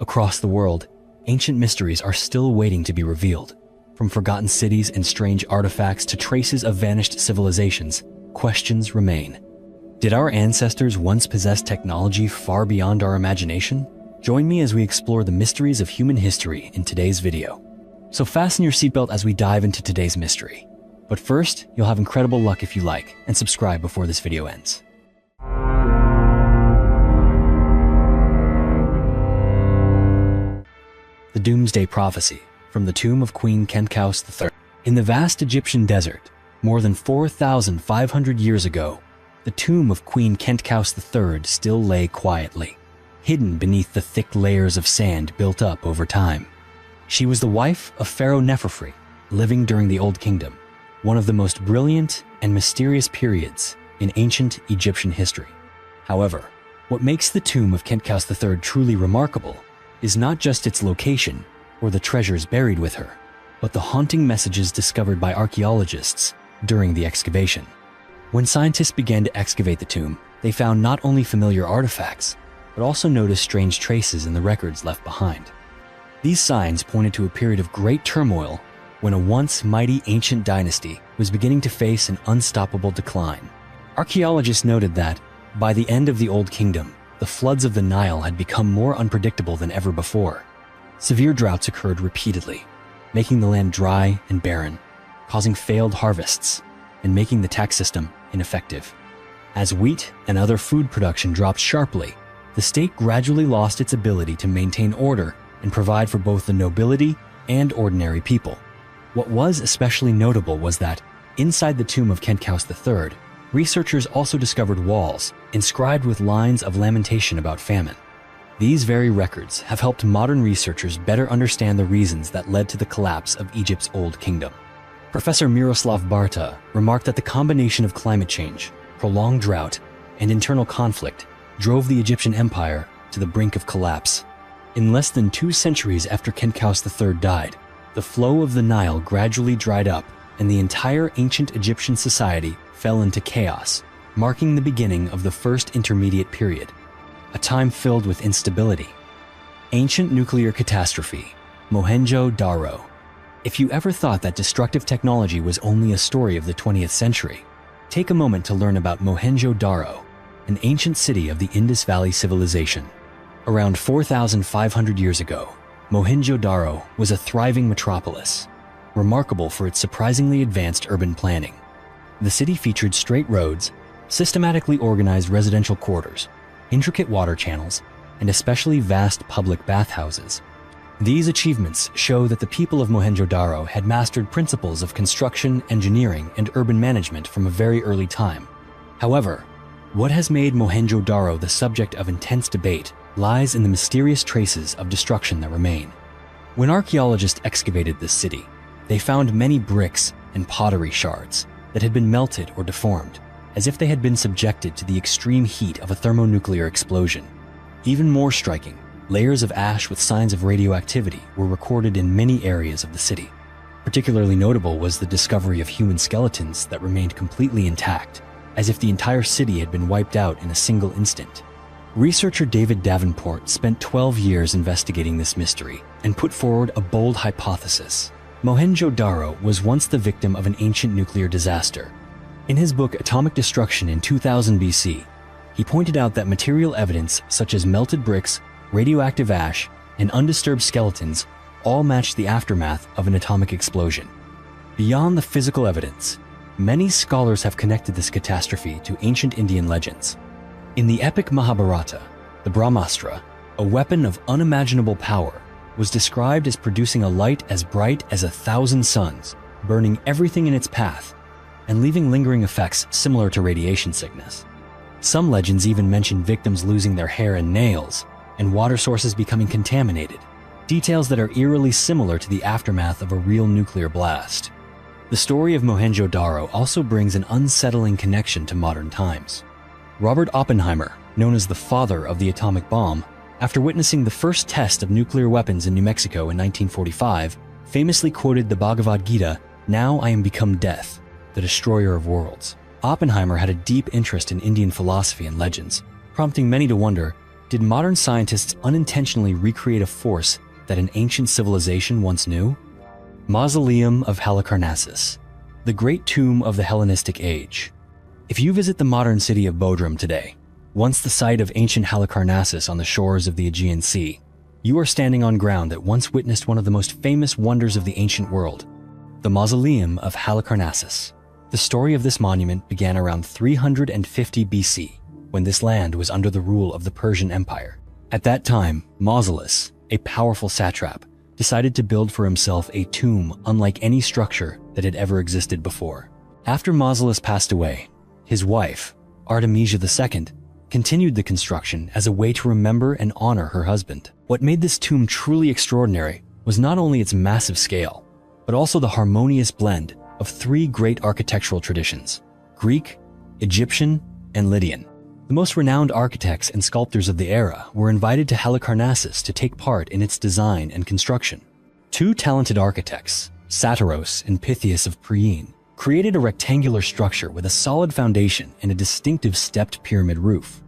Across the world, ancient mysteries are still waiting to be revealed. From forgotten cities and strange artifacts to traces of vanished civilizations, questions remain. Did our ancestors once possess technology far beyond our imagination? Join me as we explore the mysteries of human history in today's video. So fasten your seatbelt as we dive into today's mystery. But first, you'll have incredible luck if you like and subscribe before this video ends. The Doomsday Prophecy from the tomb of Queen Khentkaus III. In the vast Egyptian desert, more than 4,500 years ago, the tomb of Queen Khentkaus III still lay quietly, hidden beneath the thick layers of sand built up over time. She was the wife of Pharaoh Neferfri, living during the Old Kingdom, one of the most brilliant and mysterious periods in ancient Egyptian history. However, what makes the tomb of Khentkaus III truly remarkable is not just its location or the treasures buried with her, but the haunting messages discovered by archaeologists during the excavation. When scientists began to excavate the tomb, they found not only familiar artifacts, but also noticed strange traces in the records left behind. These signs pointed to a period of great turmoil when a once mighty ancient dynasty was beginning to face an unstoppable decline. Archaeologists noted that, by the end of the Old Kingdom, the floods of the Nile had become more unpredictable than ever before. Severe droughts occurred repeatedly, making the land dry and barren, causing failed harvests, and making the tax system ineffective. As wheat and other food production dropped sharply, the state gradually lost its ability to maintain order and provide for both the nobility and ordinary people. What was especially notable was that, inside the tomb of Khentkaus III, researchers also discovered walls inscribed with lines of lamentation about famine. These very records have helped modern researchers better understand the reasons that led to the collapse of Egypt's Old Kingdom. Professor Miroslav Barta remarked that the combination of climate change, prolonged drought, and internal conflict drove the Egyptian empire to the brink of collapse. In less than 2 centuries after Khentkaus III died, the flow of the Nile gradually dried up and the entire ancient Egyptian society fell into chaos, marking the beginning of the First Intermediate Period, a time filled with instability. Ancient nuclear catastrophe, Mohenjo-Daro. If you ever thought that destructive technology was only a story of the 20th century, take a moment to learn about Mohenjo-Daro, an ancient city of the Indus Valley civilization. Around 4,500 years ago, Mohenjo-Daro was a thriving metropolis, remarkable for its surprisingly advanced urban planning. The city featured straight roads, systematically organized residential quarters, intricate water channels, and especially vast public bathhouses. These achievements show that the people of Mohenjo-Daro had mastered principles of construction, engineering, and urban management from a very early time. However, what has made Mohenjo-Daro the subject of intense debate lies in the mysterious traces of destruction that remain. When archaeologists excavated this city, they found many bricks and pottery shards that had been melted or deformed, as if they had been subjected to the extreme heat of a thermonuclear explosion. Even more striking, layers of ash with signs of radioactivity were recorded in many areas of the city. Particularly notable was the discovery of human skeletons that remained completely intact, as if the entire city had been wiped out in a single instant. Researcher David Davenport spent 12 years investigating this mystery and put forward a bold hypothesis. Mohenjo-Daro was once the victim of an ancient nuclear disaster. In his book Atomic Destruction in 2000 BC, he pointed out that material evidence such as melted bricks, radioactive ash, and undisturbed skeletons all matched the aftermath of an atomic explosion. Beyond the physical evidence, many scholars have connected this catastrophe to ancient Indian legends. In the epic Mahabharata, the Brahmastra, a weapon of unimaginable power, was described as producing a light as bright as 1,000 suns, burning everything in its path, and leaving lingering effects similar to radiation sickness. Some legends even mention victims losing their hair and nails, and water sources becoming contaminated, details that are eerily similar to the aftermath of a real nuclear blast. The story of Mohenjo-Daro also brings an unsettling connection to modern times. Robert Oppenheimer, known as the father of the atomic bomb, after witnessing the first test of nuclear weapons in New Mexico in 1945, famously quoted the Bhagavad Gita, "Now I am become death, the destroyer of worlds." Oppenheimer had a deep interest in Indian philosophy and legends, prompting many to wonder, did modern scientists unintentionally recreate a force that an ancient civilization once knew? Mausoleum of Halicarnassus, the great tomb of the Hellenistic age. If you visit the modern city of Bodrum today, once the site of ancient Halicarnassus on the shores of the Aegean Sea, you are standing on ground that once witnessed one of the most famous wonders of the ancient world, the Mausoleum of Halicarnassus. The story of this monument began around 350 BC, when this land was under the rule of the Persian Empire. At that time, Mausolus, a powerful satrap, decided to build for himself a tomb unlike any structure that had ever existed before. After Mausolus passed away, his wife, Artemisia II, continued the construction as a way to remember and honor her husband. What made this tomb truly extraordinary was not only its massive scale, but also the harmonious blend of three great architectural traditions: Greek, Egyptian, and Lydian. The most renowned architects and sculptors of the era were invited to Halicarnassus to take part in its design and construction. Two talented architects, Satyros and Pythias of Priene, created a rectangular structure with a solid foundation and a distinctive stepped pyramid roof.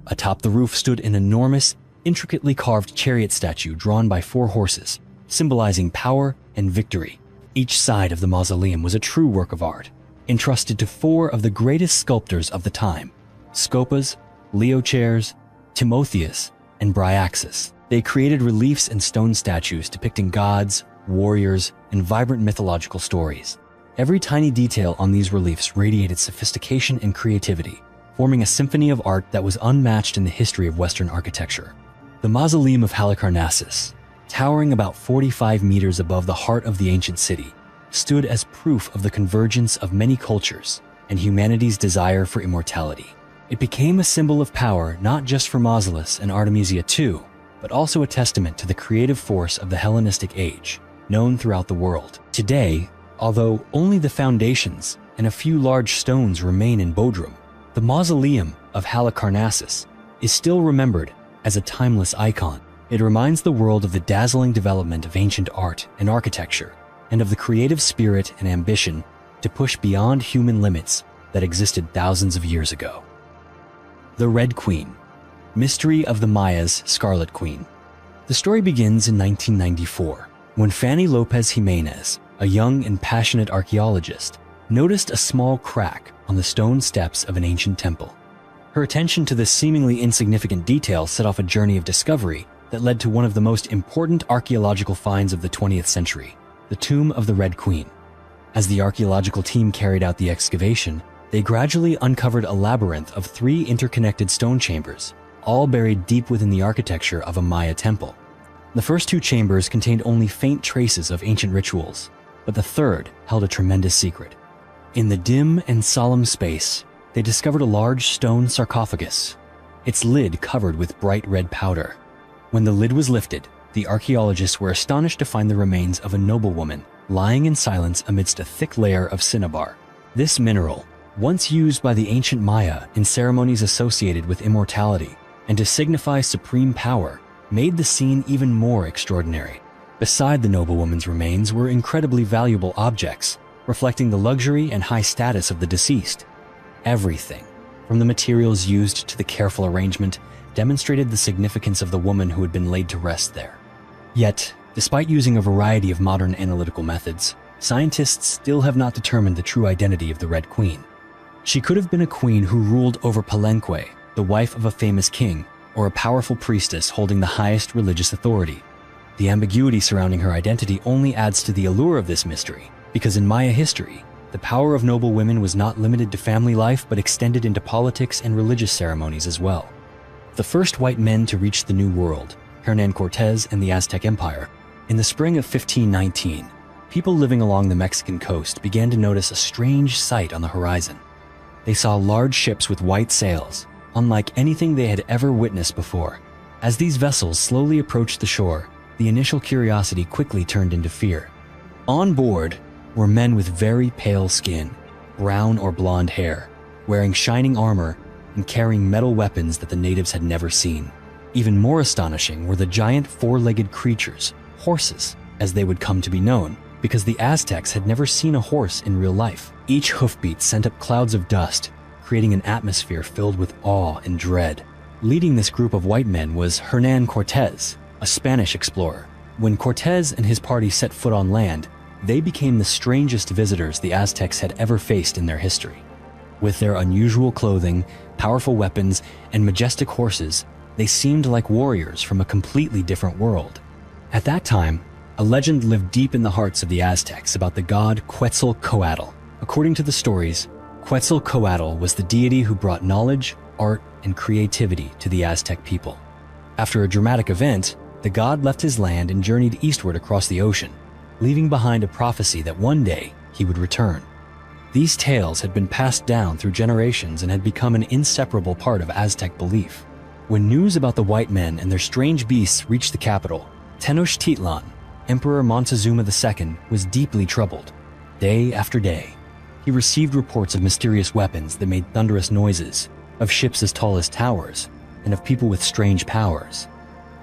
Atop the roof stood an enormous, intricately carved chariot statue drawn by 4 horses, symbolizing power and victory. Each side of the mausoleum was a true work of art, entrusted to 4 of the greatest sculptors of the time: Scopas, Leochares, Timotheus, and Bryaxis. They created reliefs and stone statues depicting gods, warriors, and vibrant mythological stories. Every tiny detail on these reliefs radiated sophistication and creativity, forming a symphony of art that was unmatched in the history of Western architecture. The Mausoleum of Halicarnassus, towering about 45 meters above the heart of the ancient city, stood as proof of the convergence of many cultures and humanity's desire for immortality. It became a symbol of power not just for Mausolus and Artemisia II, but also a testament to the creative force of the Hellenistic age, known throughout the world. Today, although only the foundations and a few large stones remain in Bodrum, the Mausoleum of Halicarnassus is still remembered as a timeless icon. It reminds the world of the dazzling development of ancient art and architecture, and of the creative spirit and ambition to push beyond human limits that existed thousands of years ago. The Red Queen, Mystery of the Mayas' Scarlet Queen. The story begins in 1994, when Fanny Lopez Jimenez, a young and passionate archaeologist, noticed a small crack on the stone steps of an ancient temple. Her attention to this seemingly insignificant detail set off a journey of discovery that led to one of the most important archaeological finds of the 20th century, the Tomb of the Red Queen. As the archaeological team carried out the excavation, they gradually uncovered a labyrinth of 3 interconnected stone chambers, all buried deep within the architecture of a Maya temple. The first 2 chambers contained only faint traces of ancient rituals, but the third held a tremendous secret. In the dim and solemn space, they discovered a large stone sarcophagus, its lid covered with bright red powder. When the lid was lifted, the archaeologists were astonished to find the remains of a noblewoman lying in silence amidst a thick layer of cinnabar. This mineral, once used by the ancient Maya in ceremonies associated with immortality and to signify supreme power, made the scene even more extraordinary. Beside the noblewoman's remains were incredibly valuable objects, reflecting the luxury and high status of the deceased. Everything, from the materials used to the careful arrangement, demonstrated the significance of the woman who had been laid to rest there. Yet, despite using a variety of modern analytical methods, scientists still have not determined the true identity of the Red Queen. She could have been a queen who ruled over Palenque, the wife of a famous king, or a powerful priestess holding the highest religious authority. The ambiguity surrounding her identity only adds to the allure of this mystery, because in Maya history, the power of noble women was not limited to family life but extended into politics and religious ceremonies as well. The first white men to reach the New World, Hernán Cortés and the Aztec Empire, in the spring of 1519, people living along the Mexican coast began to notice a strange sight on the horizon. They saw large ships with white sails, unlike anything they had ever witnessed before. As these vessels slowly approached the shore, the initial curiosity quickly turned into fear. On board were men with very pale skin, brown or blonde hair, wearing shining armor and carrying metal weapons that the natives had never seen. Even more astonishing were the giant 4-legged creatures, horses, as they would come to be known, because the Aztecs had never seen a horse in real life. Each hoofbeat sent up clouds of dust, creating an atmosphere filled with awe and dread. Leading this group of white men was Hernán Cortés, a Spanish explorer. When Cortés and his party set foot on land, they became the strangest visitors the Aztecs had ever faced in their history. With their unusual clothing, powerful weapons, and majestic horses, they seemed like warriors from a completely different world. At that time, a legend lived deep in the hearts of the Aztecs about the god Quetzalcoatl. According to the stories, Quetzalcoatl was the deity who brought knowledge, art, and creativity to the Aztec people. After a dramatic event, the god left his land and journeyed eastward across the ocean, leaving behind a prophecy that one day he would return. These tales had been passed down through generations and had become an inseparable part of Aztec belief. When news about the white men and their strange beasts reached the capital, Tenochtitlan, Emperor Montezuma II, was deeply troubled. Day after day, he received reports of mysterious weapons that made thunderous noises, of ships as tall as towers, and of people with strange powers.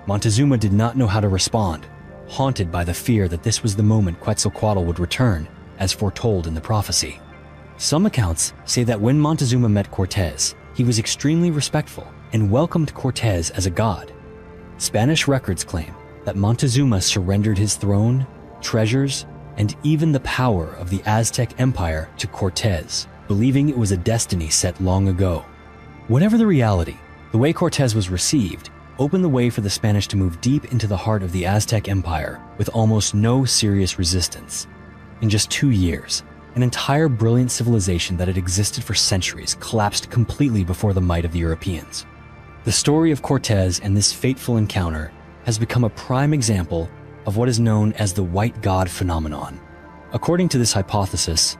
Montezuma did not know how to respond, haunted by the fear that this was the moment Quetzalcoatl would return, as foretold in the prophecy. Some accounts say that when Montezuma met Cortés, he was extremely respectful and welcomed Cortés as a god. Spanish records claim that Montezuma surrendered his throne, treasures, and even the power of the Aztec Empire to Cortés, believing it was a destiny set long ago. Whatever the reality, the way Cortés was received opened the way for the Spanish to move deep into the heart of the Aztec Empire with almost no serious resistance. In just 2 years, an entire brilliant civilization that had existed for centuries collapsed completely before the might of the Europeans. The story of Cortés and this fateful encounter has become a prime example of what is known as the white god phenomenon. According to this hypothesis,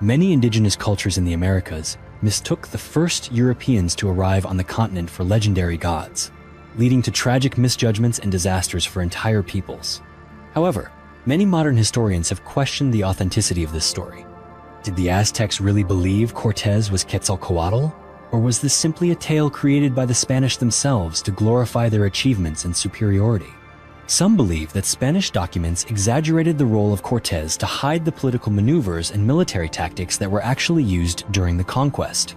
many indigenous cultures in the Americas mistook the first Europeans to arrive on the continent for legendary gods, leading to tragic misjudgments and disasters for entire peoples. However, many modern historians have questioned the authenticity of this story. Did the Aztecs really believe Cortés was Quetzalcoatl? Or was this simply a tale created by the Spanish themselves to glorify their achievements and superiority? Some believe that Spanish documents exaggerated the role of Cortés to hide the political maneuvers and military tactics that were actually used during the conquest.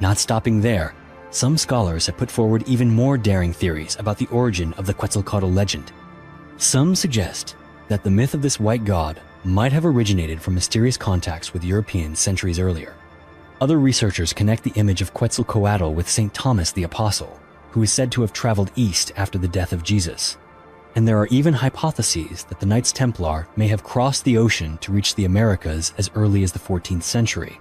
Not stopping there, some scholars have put forward even more daring theories about the origin of the Quetzalcoatl legend. Some suggest that the myth of this white god might have originated from mysterious contacts with Europeans centuries earlier. Other researchers connect the image of Quetzalcoatl with St. Thomas the Apostle, who is said to have traveled east after the death of Jesus. And there are even hypotheses that the Knights Templar may have crossed the ocean to reach the Americas as early as the 14th century.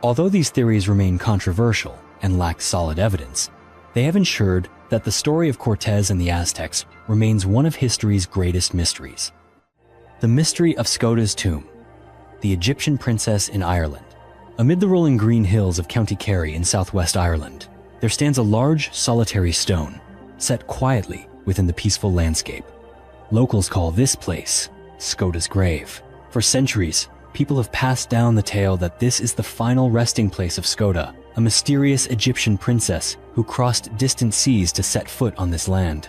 Although these theories remain controversial and lack solid evidence, they have ensured that the story of Cortés and the Aztecs remains one of history's greatest mysteries. The mystery of Skoda's tomb, the Egyptian princess in Ireland. Amid the rolling green hills of County Kerry in southwest Ireland, there stands a large, solitary stone, set quietly within the peaceful landscape. Locals call this place Skoda's grave. For centuries, people have passed down the tale that this is the final resting place of Skoda, a mysterious Egyptian princess who crossed distant seas to set foot on this land.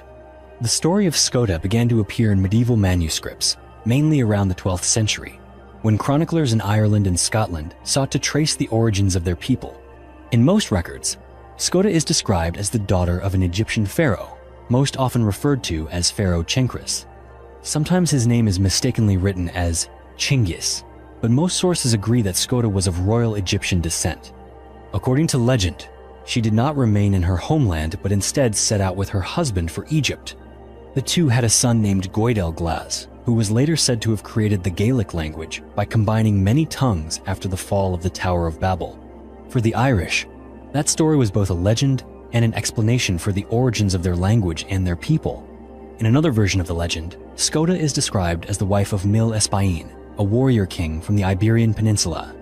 The story of Skoda began to appear in medieval manuscripts, mainly around the 12th century, when chroniclers in Ireland and Scotland sought to trace the origins of their people. In most records, Skoda is described as the daughter of an Egyptian pharaoh, most often referred to as Pharaoh Chenkris. Sometimes his name is mistakenly written as Chingis, but most sources agree that Skoda was of royal Egyptian descent. According to legend, she did not remain in her homeland but instead set out with her husband for Egypt. The two had a son named Goidelglas, who was later said to have created the Gaelic language by combining many tongues after the fall of the Tower of Babel. For the Irish, that story was both a legend and an explanation for the origins of their language and their people. In another version of the legend, Skoda is described as the wife of Mil Espain, a warrior king from the Iberian Peninsula.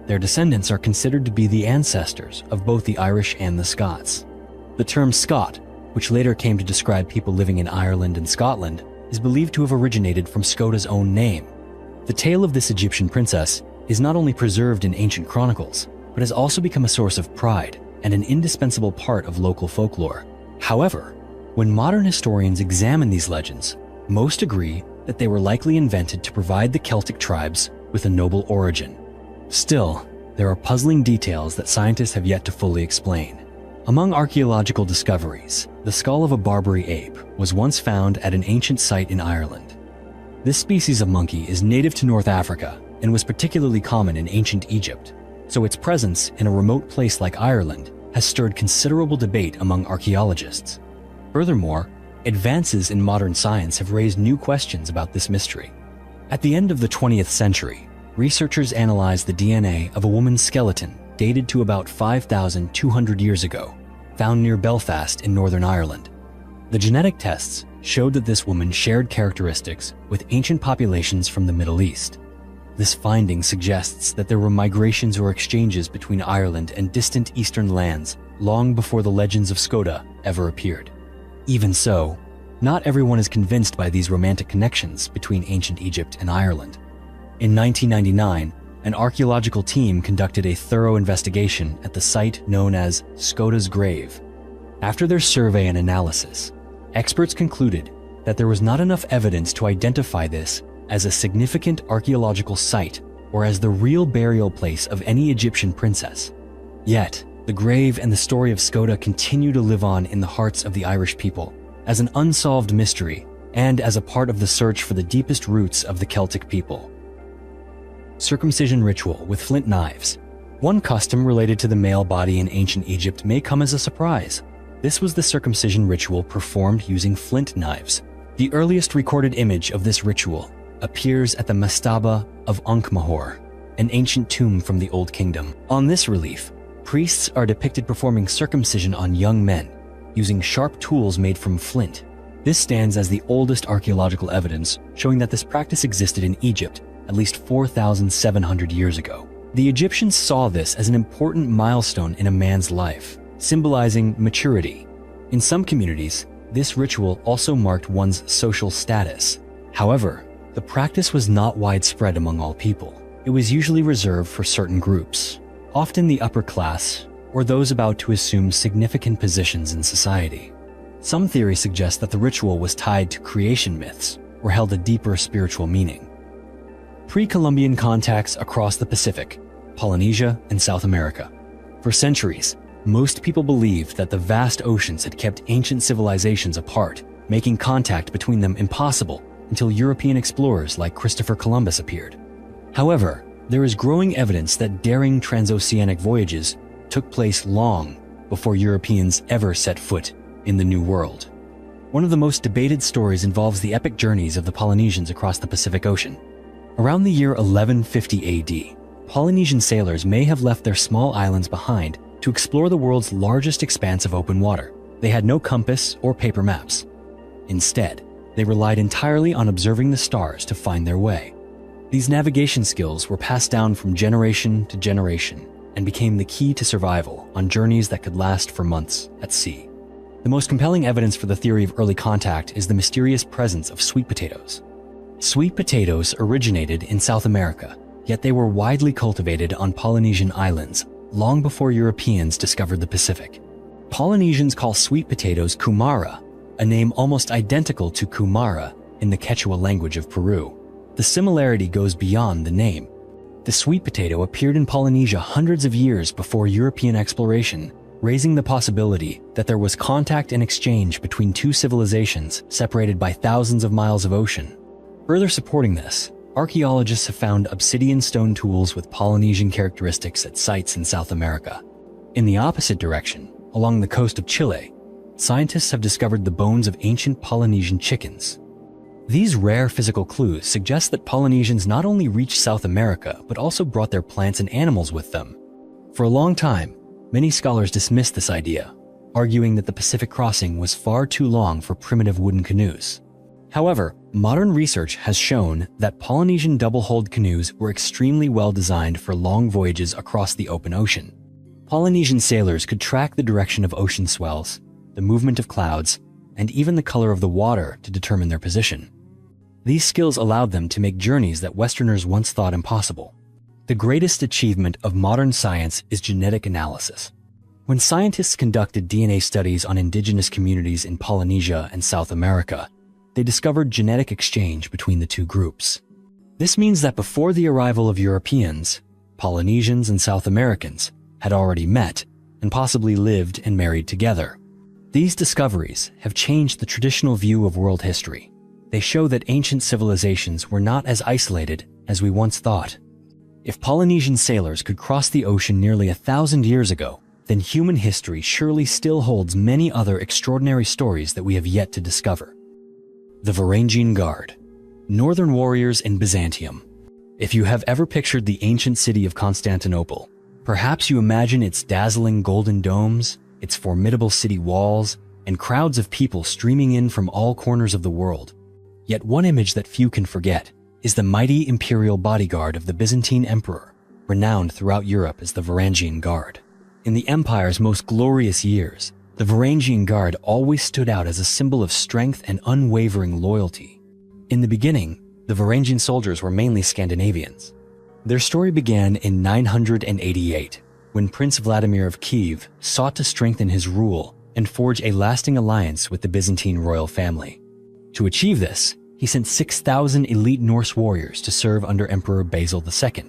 Their descendants are considered to be the ancestors of both the Irish and the Scots. The term Scot, which later came to describe people living in Ireland and Scotland, is believed to have originated from Skoda's own name. The tale of this Egyptian princess is not only preserved in ancient chronicles, but has also become a source of pride and an indispensable part of local folklore. However, when modern historians examine these legends, most agree that they were likely invented to provide the Celtic tribes with a noble origin. Still, there are puzzling details that scientists have yet to fully explain. Among archaeological discoveries, the skull of a Barbary ape was once found at an ancient site in Ireland. This species of monkey is native to North Africa and was particularly common in ancient Egypt, so its presence in a remote place like Ireland has stirred considerable debate among archaeologists. Furthermore, advances in modern science have raised new questions about this mystery. At the end of the 20th century, researchers analyzed the DNA of a woman's skeleton dated to about 5,200 years ago, found near Belfast in Northern Ireland. The genetic tests showed that this woman shared characteristics with ancient populations from the Middle East. This finding suggests that there were migrations or exchanges between Ireland and distant eastern lands long before the legends of Skoda ever appeared. Even so, not everyone is convinced by these romantic connections between ancient Egypt and Ireland. In 1999, an archaeological team conducted a thorough investigation at the site known as Skoda's Grave. After their survey and analysis, experts concluded that there was not enough evidence to identify this as a significant archaeological site or as the real burial place of any Egyptian princess. Yet, the grave and the story of Skoda continue to live on in the hearts of the Irish people as an unsolved mystery and as a part of the search for the deepest roots of the Celtic people. Circumcision ritual with flint knives. One custom related to the male body in ancient Egypt may come as a surprise. This was the circumcision ritual performed using flint knives. The earliest recorded image of this ritual appears at the mastaba of Ankh-Mahor, an ancient tomb from the Old Kingdom. On this relief, priests are depicted performing circumcision on young men using sharp tools made from flint. This stands as the oldest archaeological evidence showing that this practice existed in Egypt at least 4,700 years ago. The Egyptians saw this as an important milestone in a man's life, symbolizing maturity. In some communities, this ritual also marked one's social status. However, the practice was not widespread among all people. It was usually reserved for certain groups, often the upper class or those about to assume significant positions in society. Some theories suggest that the ritual was tied to creation myths or held a deeper spiritual meaning. Pre-Columbian contacts across the Pacific, Polynesia, and South America. For centuries, most people believed that the vast oceans had kept ancient civilizations apart, making contact between them impossible until European explorers like Christopher Columbus appeared. However, there is growing evidence that daring transoceanic voyages took place long before Europeans ever set foot in the New World. One of the most debated stories involves the epic journeys of the Polynesians across the Pacific Ocean. Around the year 1150 AD, Polynesian sailors may have left their small islands behind to explore the world's largest expanse of open water. They had no compass or paper maps. Instead, they relied entirely on observing the stars to find their way. These navigation skills were passed down from generation to generation and became the key to survival on journeys that could last for months at sea. The most compelling evidence for the theory of early contact is the mysterious presence of sweet potatoes. Sweet potatoes originated in South America, yet they were widely cultivated on Polynesian islands long before Europeans discovered the Pacific. Polynesians call sweet potatoes kumara, a name almost identical to kumara in the Quechua language of Peru. The similarity goes beyond the name. The sweet potato appeared in Polynesia hundreds of years before European exploration, raising the possibility that there was contact and exchange between two civilizations separated by thousands of miles of ocean. Further supporting this, archaeologists have found obsidian stone tools with Polynesian characteristics at sites in South America. In the opposite direction, along the coast of Chile, scientists have discovered the bones of ancient Polynesian chickens. These rare physical clues suggest that Polynesians not only reached South America, but also brought their plants and animals with them. For a long time, many scholars dismissed this idea, arguing that the Pacific crossing was far too long for primitive wooden canoes. However, modern research has shown that Polynesian double-hulled canoes were extremely well designed for long voyages across the open ocean. Polynesian sailors could track the direction of ocean swells, the movement of clouds, and even the color of the water to determine their position. These skills allowed them to make journeys that Westerners once thought impossible. The greatest achievement of modern science is genetic analysis. When scientists conducted DNA studies on indigenous communities in Polynesia and South America, they discovered genetic exchange between the two groups. This means that before the arrival of Europeans, Polynesians and South Americans had already met and possibly lived and married together. These discoveries have changed the traditional view of world history. They show that ancient civilizations were not as isolated as we once thought. If Polynesian sailors could cross the ocean nearly 1,000 years ago, then human history surely still holds many other extraordinary stories that we have yet to discover. The Varangian Guard, Northern warriors in Byzantium. If you have ever pictured the ancient city of Constantinople, perhaps you imagine its dazzling golden domes, its formidable city walls, and crowds of people streaming in from all corners of the world. Yet one image that few can forget is the mighty imperial bodyguard of the Byzantine emperor, renowned throughout Europe as the Varangian Guard. In the empire's most glorious years, the Varangian Guard always stood out as a symbol of strength and unwavering loyalty. In the beginning, the Varangian soldiers were mainly Scandinavians. Their story began in 988, when Prince Vladimir of Kiev sought to strengthen his rule and forge a lasting alliance with the Byzantine royal family. To achieve this, he sent 6,000 elite Norse warriors to serve under Emperor Basil II.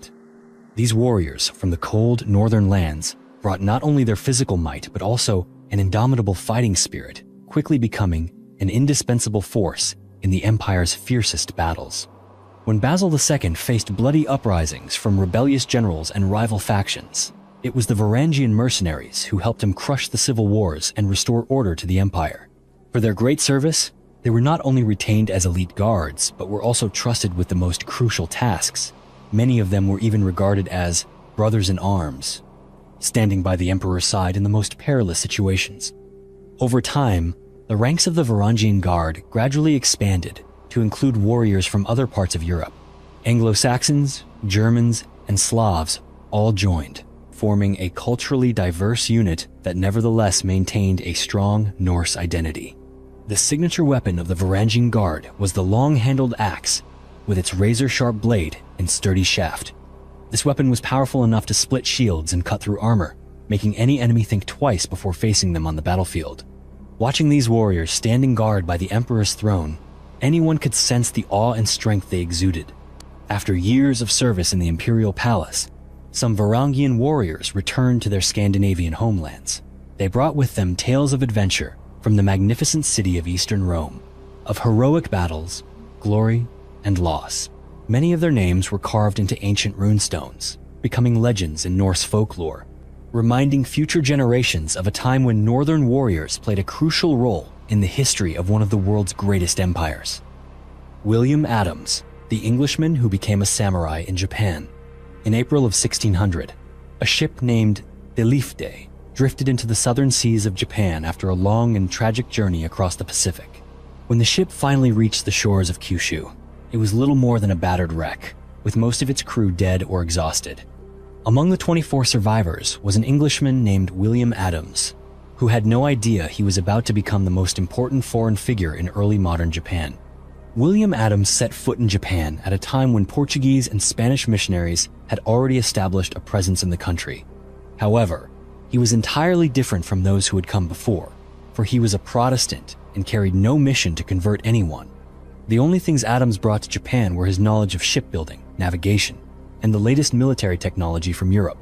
These warriors from the cold northern lands brought not only their physical might but also an indomitable fighting spirit, quickly becoming an indispensable force in the empire's fiercest battles. When Basil II faced bloody uprisings from rebellious generals and rival factions, it was the Varangian mercenaries who helped him crush the civil wars and restore order to the empire. For their great service, they were not only retained as elite guards, but were also trusted with the most crucial tasks. Many of them were even regarded as brothers in arms, standing by the emperor's side in the most perilous situations. Over time, the ranks of the Varangian Guard gradually expanded to include warriors from other parts of Europe. Anglo-Saxons, Germans, and Slavs all joined, forming a culturally diverse unit that nevertheless maintained a strong Norse identity. The signature weapon of the Varangian Guard was the long-handled axe, with its razor-sharp blade and sturdy shaft. This weapon was powerful enough to split shields and cut through armor, making any enemy think twice before facing them on the battlefield. Watching these warriors standing guard by the emperor's throne, anyone could sense the awe and strength they exuded. After years of service in the imperial palace, some Varangian warriors returned to their Scandinavian homelands. They brought with them tales of adventure from the magnificent city of Eastern Rome, of heroic battles, glory, and loss. Many of their names were carved into ancient runestones, becoming legends in Norse folklore, reminding future generations of a time when northern warriors played a crucial role in the history of one of the world's greatest empires. William Adams, the Englishman who became a samurai in Japan. In April of 1600, a ship named the Leifde drifted into the southern seas of Japan after a long and tragic journey across the Pacific. When the ship finally reached the shores of Kyushu, it was little more than a battered wreck, with most of its crew dead or exhausted. Among the 24 survivors was an Englishman named William Adams, who had no idea he was about to become the most important foreign figure in early modern Japan. William Adams set foot in Japan at a time when Portuguese and Spanish missionaries had already established a presence in the country. However, he was entirely different from those who had come before, for he was a Protestant and carried no mission to convert anyone. The only things Adams brought to Japan were his knowledge of shipbuilding, navigation, and the latest military technology from Europe.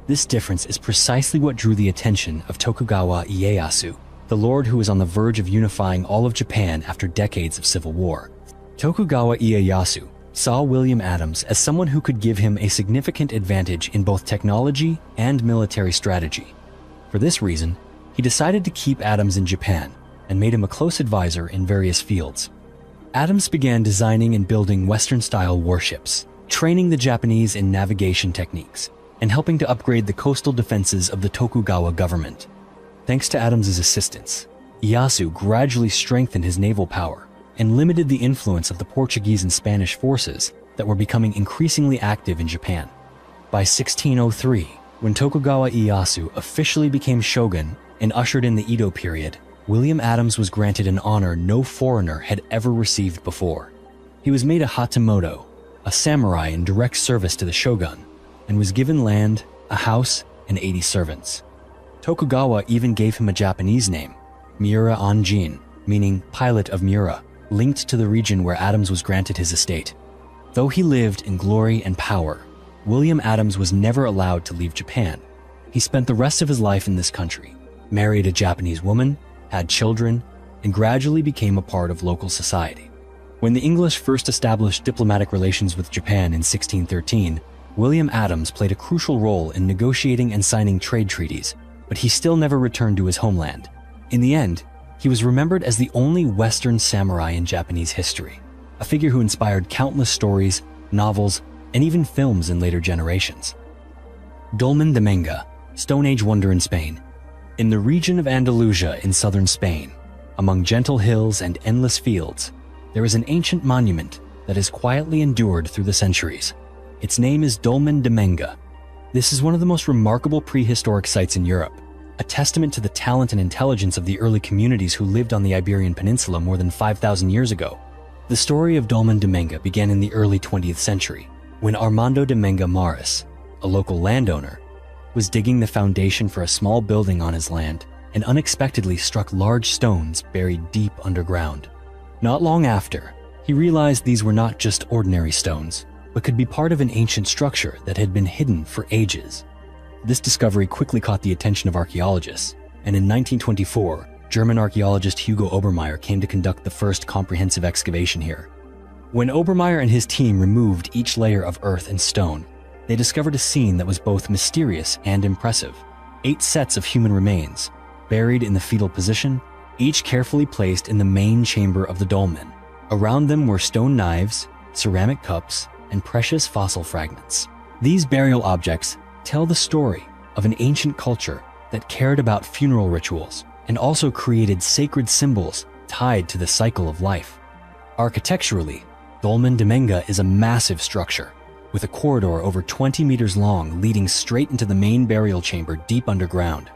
This difference is precisely what drew the attention of Tokugawa Ieyasu, the lord who was on the verge of unifying all of Japan after decades of civil war. Tokugawa Ieyasu saw William Adams as someone who could give him a significant advantage in both technology and military strategy. For this reason, he decided to keep Adams in Japan and made him a close advisor in various fields. Adams began designing and building Western-style warships, training the Japanese in navigation techniques, and helping to upgrade the coastal defenses of the Tokugawa government. Thanks to Adams's assistance, Ieyasu gradually strengthened his naval power and limited the influence of the Portuguese and Spanish forces that were becoming increasingly active in Japan. By 1603, when Tokugawa Ieyasu officially became shogun and ushered in the Edo period, William Adams was granted an honor no foreigner had ever received before. He was made a Hatamoto, a samurai in direct service to the shogun, and was given land, a house, and 80 servants. Tokugawa even gave him a Japanese name, Miura Anjin, meaning pilot of Miura, linked to the region where Adams was granted his estate. Though he lived in glory and power, William Adams was never allowed to leave Japan. He spent the rest of his life in this country, married a Japanese woman, had children, and gradually became a part of local society. When the English first established diplomatic relations with Japan in 1613, William Adams played a crucial role in negotiating and signing trade treaties, but he still never returned to his homeland. In the end, he was remembered as the only Western samurai in Japanese history, a figure who inspired countless stories, novels, and even films in later generations. Dolmen de Menga, Stone Age wonder in Spain. In the region of Andalusia in southern Spain, among gentle hills and endless fields, there is an ancient monument that has quietly endured through the centuries. Its name is Dolmen de Menga. This is one of the most remarkable prehistoric sites in Europe, a testament to the talent and intelligence of the early communities who lived on the Iberian Peninsula more than 5,000 years ago. The story of Dolmen de Menga began in the early 20th century, when Armando de Menga Maris, a local landowner, was digging the foundation for a small building on his land and unexpectedly struck large stones buried deep underground. Not long after, he realized these were not just ordinary stones, but could be part of an ancient structure that had been hidden for ages. This discovery quickly caught the attention of archaeologists, and in 1924, German archaeologist Hugo Obermeier came to conduct the first comprehensive excavation here. When Obermeier and his team removed each layer of earth and stone, they discovered a scene that was both mysterious and impressive. 8 sets of human remains, buried in the fetal position, each carefully placed in the main chamber of the dolmen. Around them were stone knives, ceramic cups, and precious fossil fragments. These burial objects tell the story of an ancient culture that cared about funeral rituals and also created sacred symbols tied to the cycle of life. Architecturally, Dolmen de Menga is a massive structure, with a corridor over 20 meters long leading straight into the main burial chamber deep underground.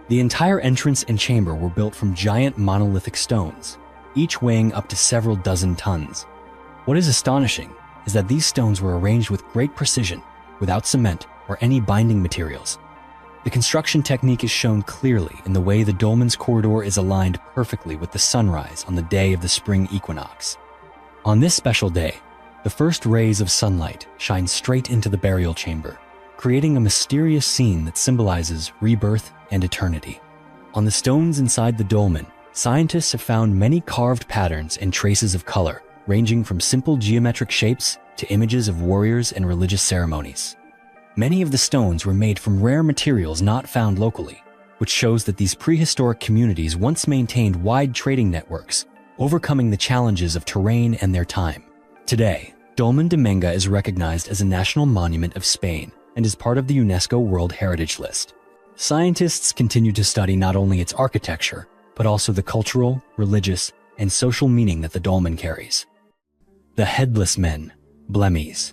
The entire entrance and chamber were built from giant monolithic stones, each weighing up to several dozen tons. What is astonishing is that these stones were arranged with great precision, without cement or any binding materials. The construction technique is shown clearly in the way the dolmen's corridor is aligned perfectly with the sunrise on the day of the spring equinox. On this special day, the first rays of sunlight shine straight into the burial chamber, creating a mysterious scene that symbolizes rebirth and eternity. On the stones inside the dolmen, scientists have found many carved patterns and traces of color, ranging from simple geometric shapes to images of warriors and religious ceremonies. Many of the stones were made from rare materials not found locally, which shows that these prehistoric communities once maintained wide trading networks, overcoming the challenges of terrain and their time. Today, Dolmen de Menga is recognized as a national monument of Spain and is part of the UNESCO World Heritage List. Scientists continue to study not only its architecture, but also the cultural, religious, and social meaning that the dolmen carries. The Headless Men, Blemmies.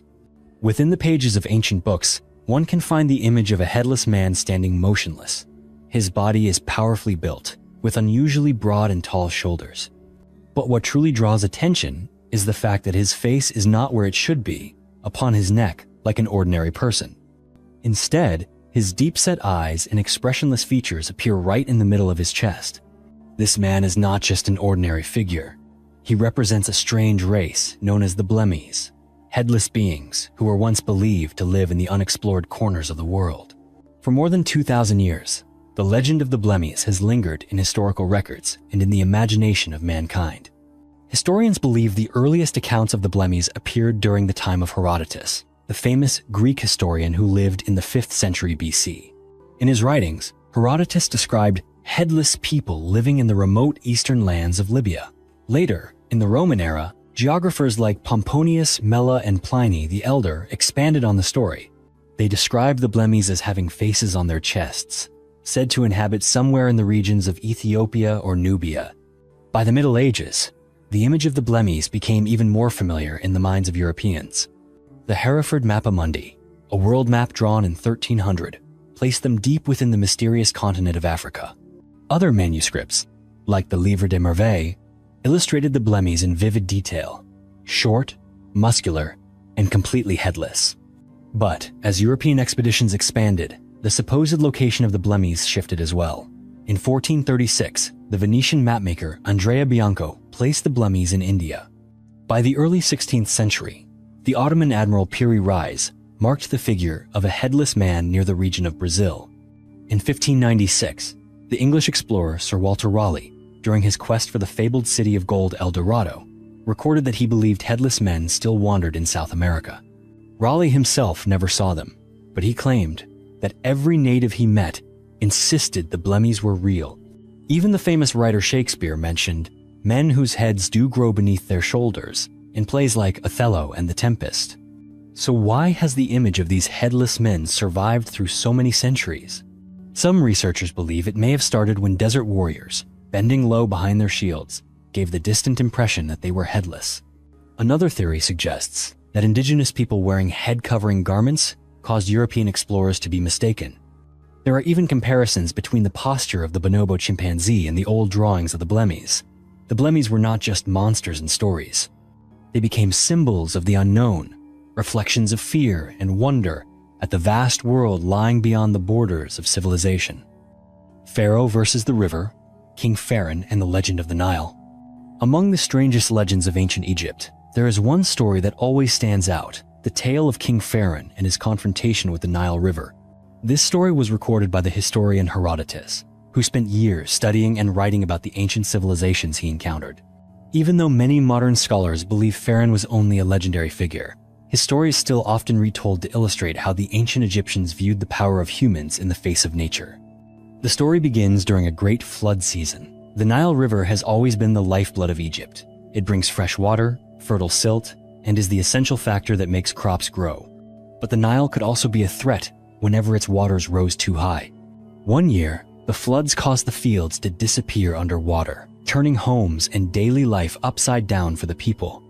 Within the pages of ancient books, one can find the image of a headless man standing motionless. His body is powerfully built, with unusually broad and tall shoulders. But what truly draws attention is the fact that his face is not where it should be, upon his neck, like an ordinary person. Instead, his deep-set eyes and expressionless features appear right in the middle of his chest. This man is not just an ordinary figure. He represents a strange race known as the Blemmies, headless beings who were once believed to live in the unexplored corners of the world. For more than 2,000 years, the legend of the Blemmies has lingered in historical records and in the imagination of mankind. Historians believe the earliest accounts of the Blemmies appeared during the time of Herodotus, the famous Greek historian who lived in the 5th century BC. In his writings, Herodotus described headless people living in the remote eastern lands of Libya. Later, in the Roman era, geographers like Pomponius, Mela, and Pliny the Elder expanded on the story. They described the Blemmies as having faces on their chests, said to inhabit somewhere in the regions of Ethiopia or Nubia. By the Middle Ages, the image of the Blemmies became even more familiar in the minds of Europeans. The Hereford Mappamundi, a world map drawn in 1300, placed them deep within the mysterious continent of Africa. Other manuscripts, like the Livre des Merveilles, illustrated the Blemmies in vivid detail, short, muscular, and completely headless. But as European expeditions expanded, the supposed location of the Blemmies shifted as well. In 1436, the Venetian mapmaker Andrea Bianco placed the Blemmies in India. By the early 16th century, the Ottoman admiral Piri Reis marked the figure of a headless man near the region of Brazil. In 1596, the English explorer Sir Walter Raleigh, during his quest for the fabled city of gold El Dorado, recorded that he believed headless men still wandered in South America. Raleigh himself never saw them, but he claimed that every native he met insisted the blemmies were real. Even the famous writer Shakespeare mentioned men whose heads do grow beneath their shoulders in plays like Othello and The Tempest. So why has the image of these headless men survived through so many centuries? Some researchers believe it may have started when desert warriors, bending low behind their shields, gave the distant impression that they were headless. Another theory suggests that indigenous people wearing head-covering garments caused European explorers to be mistaken. There are even comparisons between the posture of the bonobo chimpanzee and the old drawings of the blemmies. The blemmies were not just monsters in stories. They became symbols of the unknown, reflections of fear and wonder at the vast world lying beyond the borders of civilization. Pharaoh versus the river, King Pharaoh and the legend of the Nile. Among the strangest legends of ancient Egypt, there is one story that always stands out, the tale of King Pharaoh and his confrontation with the Nile River. This story was recorded by the historian Herodotus, who spent years studying and writing about the ancient civilizations he encountered. Even though many modern scholars believe Pharaoh was only a legendary figure, his story is still often retold to illustrate how the ancient Egyptians viewed the power of humans in the face of nature. The story begins during a great flood season. The Nile River has always been the lifeblood of Egypt. It brings fresh water, fertile silt, and is the essential factor that makes crops grow. But the Nile could also be a threat whenever its waters rose too high. One year, the floods caused the fields to disappear underwater, turning homes and daily life upside down for the people.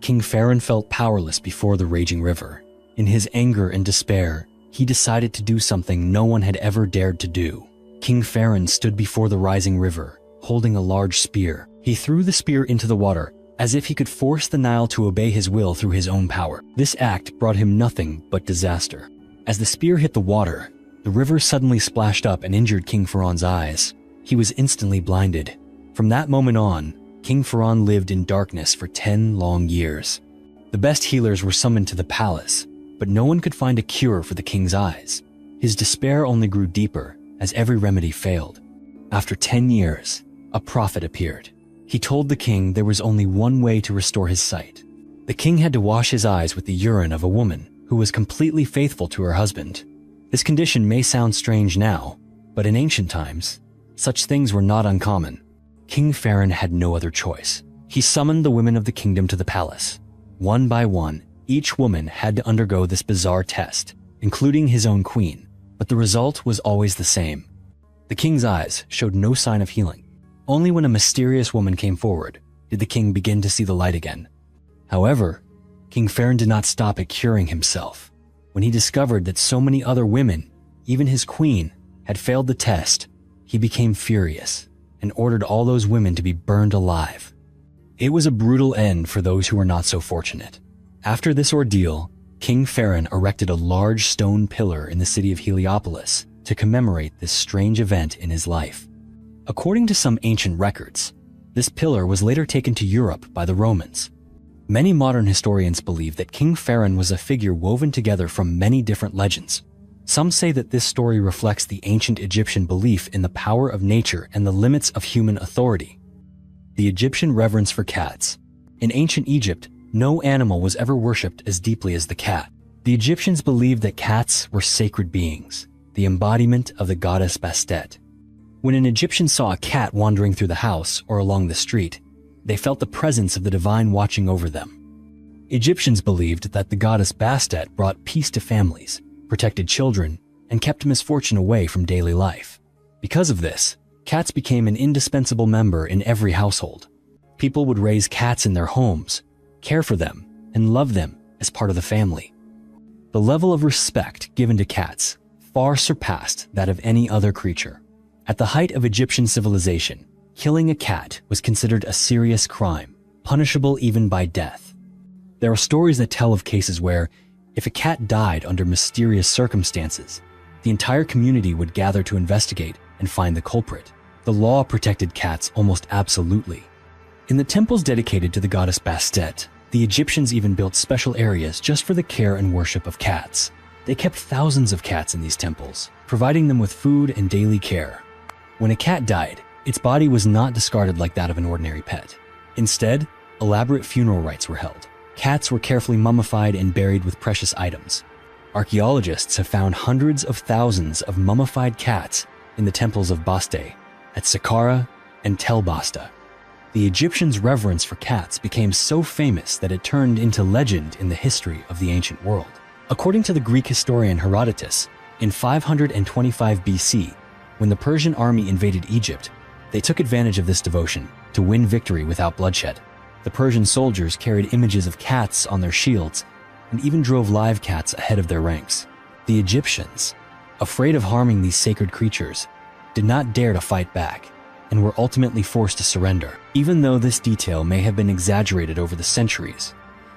King Pharaoh felt powerless before the raging river. In his anger and despair, he decided to do something no one had ever dared to do. King Pharaoh stood before the rising river, holding a large spear. He threw the spear into the water, as if he could force the Nile to obey his will through his own power. This act brought him nothing but disaster. As the spear hit the water, the river suddenly splashed up and injured King Pharaoh's eyes. He was instantly blinded. From that moment on, King Pharaoh lived in darkness for 10 long years. The best healers were summoned to the palace, but no one could find a cure for the king's eyes. His despair only grew deeper as every remedy failed. After 10 years, a prophet appeared. He told the king there was only one way to restore his sight. The king had to wash his eyes with the urine of a woman who was completely faithful to her husband. This condition may sound strange now, but in ancient times, such things were not uncommon. King Pharaoh had no other choice. He summoned the women of the kingdom to the palace. One by one, each woman had to undergo this bizarre test, including his own queen, but the result was always the same. The king's eyes showed no sign of healing. Only when a mysterious woman came forward did the king begin to see the light again. However, King Pharaoh did not stop at curing himself. When he discovered that so many other women, even his queen, had failed the test, he became furious and ordered all those women to be burned alive. It was a brutal end for those who were not so fortunate. After this ordeal, King Pharaoh erected a large stone pillar in the city of Heliopolis to commemorate this strange event in his life. According to some ancient records, this pillar was later taken to Europe by the Romans. Many modern historians believe that King Pharaoh was a figure woven together from many different legends. Some say that this story reflects the ancient Egyptian belief in the power of nature and the limits of human authority. The Egyptian reverence for cats. In ancient Egypt, no animal was ever worshipped as deeply as the cat. The Egyptians believed that cats were sacred beings, the embodiment of the goddess Bastet. When an Egyptian saw a cat wandering through the house or along the street, they felt the presence of the divine watching over them. Egyptians believed that the goddess Bastet brought peace to families, protected children, and kept misfortune away from daily life. Because of this, cats became an indispensable member in every household. People would raise cats in their homes, care for them, and love them as part of the family. The level of respect given to cats far surpassed that of any other creature. At the height of Egyptian civilization, killing a cat was considered a serious crime, punishable even by death. There are stories that tell of cases where, if a cat died under mysterious circumstances, the entire community would gather to investigate and find the culprit. The law protected cats almost absolutely. In the temples dedicated to the goddess Bastet, the Egyptians even built special areas just for the care and worship of cats. They kept thousands of cats in these temples, providing them with food and daily care. When a cat died, its body was not discarded like that of an ordinary pet. Instead, elaborate funeral rites were held. Cats were carefully mummified and buried with precious items. Archaeologists have found hundreds of thousands of mummified cats in the temples of Baste, at Saqqara, and Tel Basta. The Egyptians' reverence for cats became so famous that it turned into legend in the history of the ancient world. According to the Greek historian Herodotus, in 525 BC, when the Persian army invaded Egypt, they took advantage of this devotion to win victory without bloodshed. The Persian soldiers carried images of cats on their shields and even drove live cats ahead of their ranks. The Egyptians, afraid of harming these sacred creatures, did not dare to fight back and were ultimately forced to surrender. Even though this detail may have been exaggerated over the centuries,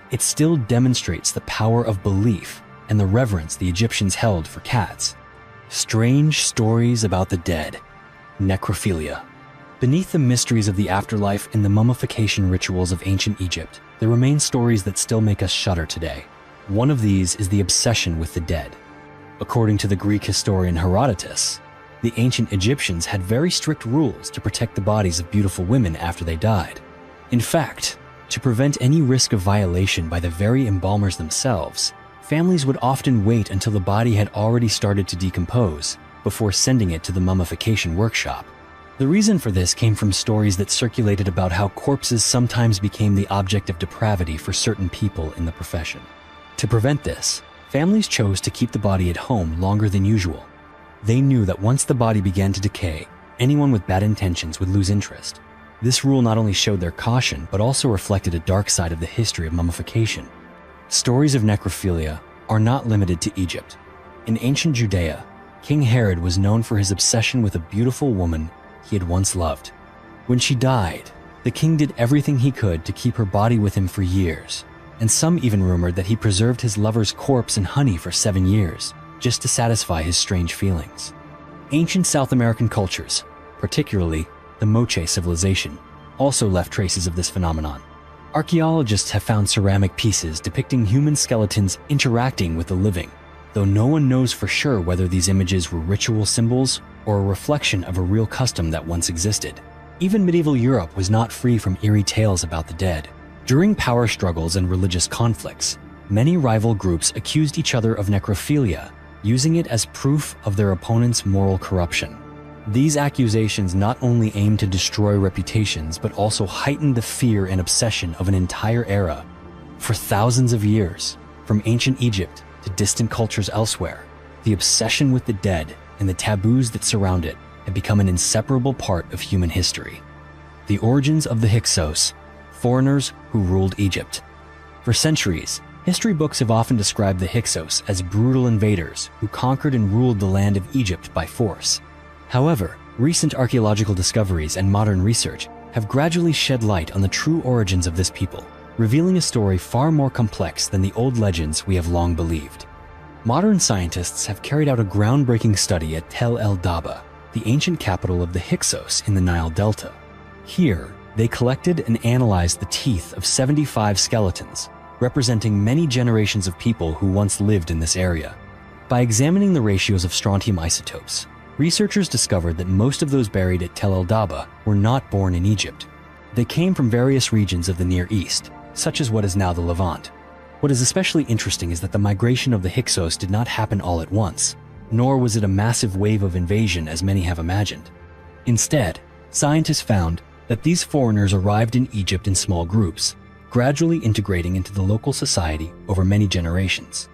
it still demonstrates the power of belief and the reverence the Egyptians held for cats. Strange stories about the dead. Necrophilia. Beneath the mysteries of the afterlife and the mummification rituals of ancient Egypt, there remain stories that still make us shudder today. One of these is the obsession with the dead. According to the Greek historian Herodotus, the ancient Egyptians had very strict rules to protect the bodies of beautiful women after they died. In fact, to prevent any risk of violation by the very embalmers themselves, families would often wait until the body had already started to decompose before sending it to the mummification workshop. The reason for this came from stories that circulated about how corpses sometimes became the object of depravity for certain people in the profession. To prevent this, families chose to keep the body at home longer than usual. They knew that once the body began to decay, anyone with bad intentions would lose interest. This rule not only showed their caution, but also reflected a dark side of the history of mummification. Stories of necrophilia are not limited to Egypt. In ancient Judea, King Herod was known for his obsession with a beautiful woman he had once loved. When she died, the king did everything he could to keep her body with him for years, and some even rumored that he preserved his lover's corpse in honey for 7 years, just to satisfy his strange feelings. Ancient South American cultures, particularly the Moche civilization, also left traces of this phenomenon. Archaeologists have found ceramic pieces depicting human skeletons interacting with the living, though no one knows for sure whether these images were ritual symbols or a reflection of a real custom that once existed. Even medieval Europe was not free from eerie tales about the dead. During power struggles and religious conflicts, many rival groups accused each other of necrophilia, using it as proof of their opponent's moral corruption. These accusations not only aimed to destroy reputations, but also heightened the fear and obsession of an entire era. For thousands of years, from ancient Egypt to distant cultures elsewhere, the obsession with the dead and the taboos that surround it had become an inseparable part of human history. The origins of the Hyksos, foreigners who ruled Egypt. For centuries, history books have often described the Hyksos as brutal invaders who conquered and ruled the land of Egypt by force. However, recent archaeological discoveries and modern research have gradually shed light on the true origins of this people, revealing a story far more complex than the old legends we have long believed. Modern scientists have carried out a groundbreaking study at Tel El Daba, the ancient capital of the Hyksos in the Nile Delta. Here, they collected and analyzed the teeth of 75 skeletons, representing many generations of people who once lived in this area. By examining the ratios of strontium isotopes, researchers discovered that most of those buried at Tel El Daba were not born in Egypt. They came from various regions of the Near East, such as what is now the Levant. What is especially interesting is that the migration of the Hyksos did not happen all at once, nor was it a massive wave of invasion as many have imagined. Instead, scientists found that these foreigners arrived in Egypt in small groups, gradually integrating into the local society over many generations.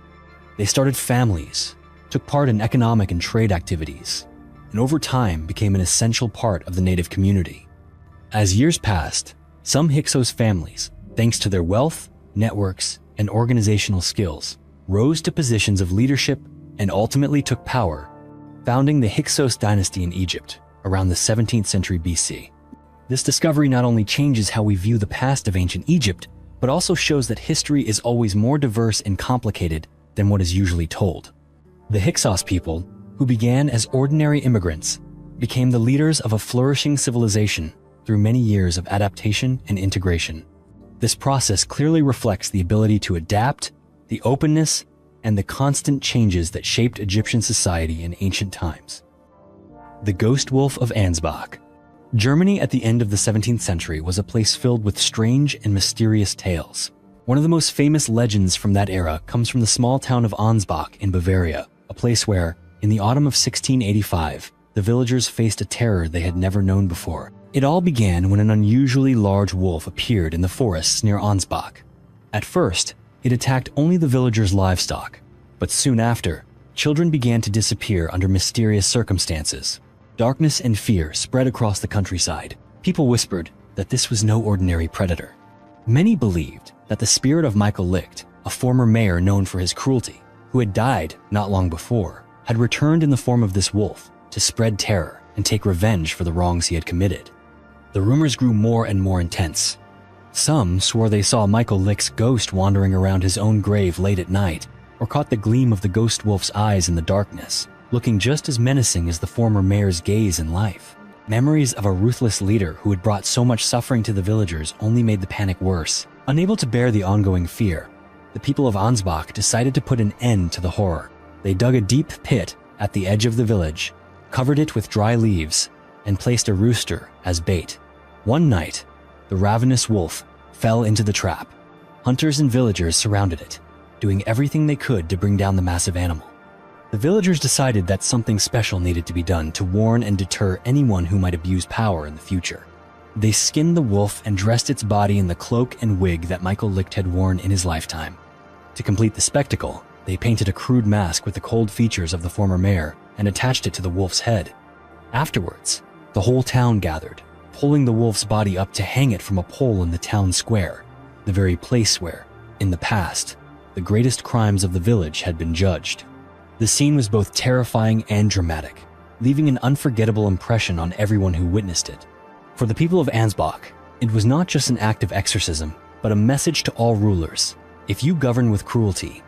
They started families, took part in economic and trade activities, and over time became an essential part of the native community. As years passed, some Hyksos families, thanks to their wealth, networks, and organizational skills, rose to positions of leadership and ultimately took power, founding the Hyksos dynasty in Egypt around the 17th century BC. This discovery not only changes how we view the past of ancient Egypt, but also shows that history is always more diverse and complicated than what is usually told. The Hyksos people, who began as ordinary immigrants, became the leaders of a flourishing civilization through many years of adaptation and integration. This process clearly reflects the ability to adapt, the openness, and the constant changes that shaped Egyptian society in ancient times. The Ghost Wolf of Ansbach. Germany at the end of the 17th century was a place filled with strange and mysterious tales. One of the most famous legends from that era comes from the small town of Ansbach in Bavaria, a place where, in the autumn of 1685, the villagers faced a terror they had never known before. It all began when an unusually large wolf appeared in the forests near Ansbach. At first, it attacked only the villagers' livestock, but soon after, children began to disappear under mysterious circumstances. Darkness and fear spread across the countryside. People whispered that this was no ordinary predator. Many believed that the spirit of Michael Licht, a former mayor known for his cruelty, who had died not long before, had returned in the form of this wolf to spread terror and take revenge for the wrongs he had committed. The rumors grew more and more intense. Some swore they saw Michael Licht's ghost wandering around his own grave late at night, or caught the gleam of the ghost wolf's eyes in the darkness, looking just as menacing as the former mayor's gaze in life. Memories of a ruthless leader who had brought so much suffering to the villagers only made the panic worse. Unable to bear the ongoing fear, the people of Ansbach decided to put an end to the horror. They dug a deep pit at the edge of the village, covered it with dry leaves, and placed a rooster as bait. One night, the ravenous wolf fell into the trap. Hunters and villagers surrounded it, doing everything they could to bring down the massive animal. The villagers decided that something special needed to be done to warn and deter anyone who might abuse power in the future. They skinned the wolf and dressed its body in the cloak and wig that Michael Licht had worn in his lifetime. To complete the spectacle, they painted a crude mask with the cold features of the former mayor and attached it to the wolf's head. Afterwards, the whole town gathered, pulling the wolf's body up to hang it from a pole in the town square, the very place where, in the past, the greatest crimes of the village had been judged. The scene was both terrifying and dramatic, leaving an unforgettable impression on everyone who witnessed it. For the people of Ansbach, it was not just an act of exorcism, but a message to all rulers. If you govern with cruelty,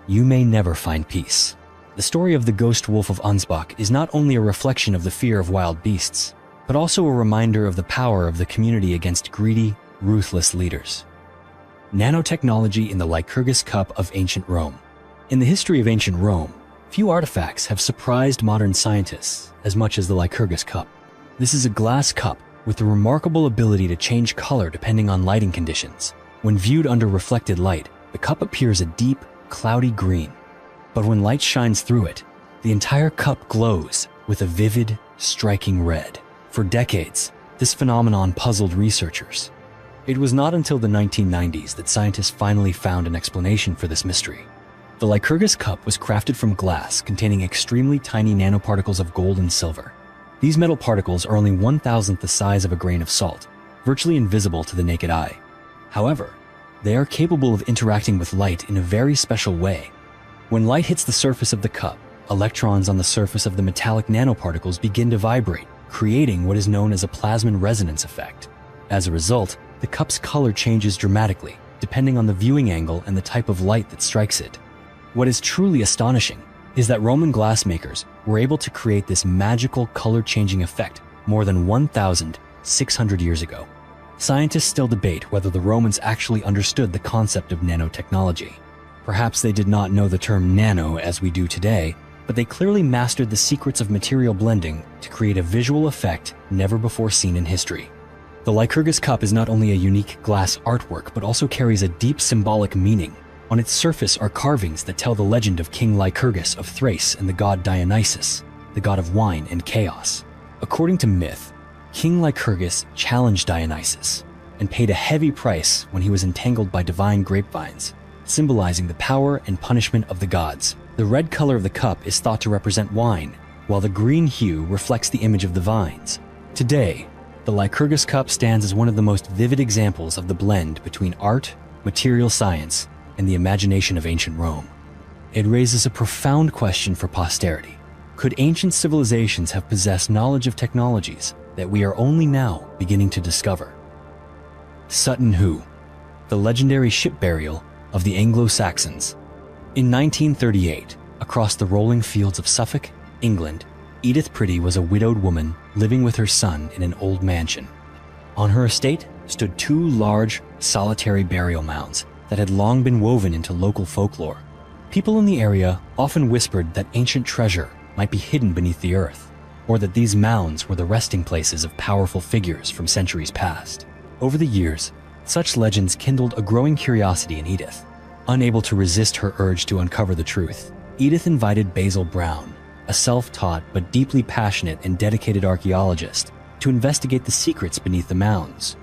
you may never find peace. The story of the Ghost Wolf of Ansbach is not only a reflection of the fear of wild beasts, but also a reminder of the power of the community against greedy, ruthless leaders. Nanotechnology in the Lycurgus Cup of ancient Rome. In the history of ancient Rome, few artifacts have surprised modern scientists as much as the Lycurgus Cup. This is a glass cup with the remarkable ability to change color depending on lighting conditions. When viewed under reflected light, the cup appears a deep, cloudy green. But when light shines through it, the entire cup glows with a vivid, striking red. For decades, this phenomenon puzzled researchers. It was not until the 1990s that scientists finally found an explanation for this mystery. The Lycurgus cup was crafted from glass containing extremely tiny nanoparticles of gold and silver. These metal particles are only 1,000th the size of a grain of salt, virtually invisible to the naked eye. However, they are capable of interacting with light in a very special way. When light hits the surface of the cup, electrons on the surface of the metallic nanoparticles begin to vibrate, creating what is known as a plasmon resonance effect. As a result, the cup's color changes dramatically, depending on the viewing angle and the type of light that strikes it. What is truly astonishing is that Roman glassmakers were able to create this magical color-changing effect more than 1,600 years ago. Scientists still debate whether the Romans actually understood the concept of nanotechnology. Perhaps they did not know the term nano as we do today, but they clearly mastered the secrets of material blending to create a visual effect never before seen in history. The Lycurgus cup is not only a unique glass artwork, but also carries a deep symbolic meaning. On its surface are carvings that tell the legend of King Lycurgus of Thrace and the god Dionysus, the god of wine and chaos. According to myth, King Lycurgus challenged Dionysus and paid a heavy price when he was entangled by divine grapevines, symbolizing the power and punishment of the gods. The red color of the cup is thought to represent wine, while the green hue reflects the image of the vines. Today, the Lycurgus cup stands as one of the most vivid examples of the blend between art, material science, and the imagination of ancient Rome. It raises a profound question for posterity. Could ancient civilizations have possessed knowledge of technologies that we are only now beginning to discover? Sutton Hoo, the legendary ship burial of the Anglo-Saxons. In 1938, across the rolling fields of Suffolk, England, Edith Pretty was a widowed woman living with her son in an old mansion. On her estate stood two large, solitary burial mounds that had long been woven into local folklore. People in the area often whispered that ancient treasure might be hidden beneath the earth, or that these mounds were the resting places of powerful figures from centuries past. Over the years, such legends kindled a growing curiosity in Edith. Unable to resist her urge to uncover the truth, Edith invited Basil Brown, a self-taught but deeply passionate and dedicated archaeologist, to investigate the secrets beneath the mounds.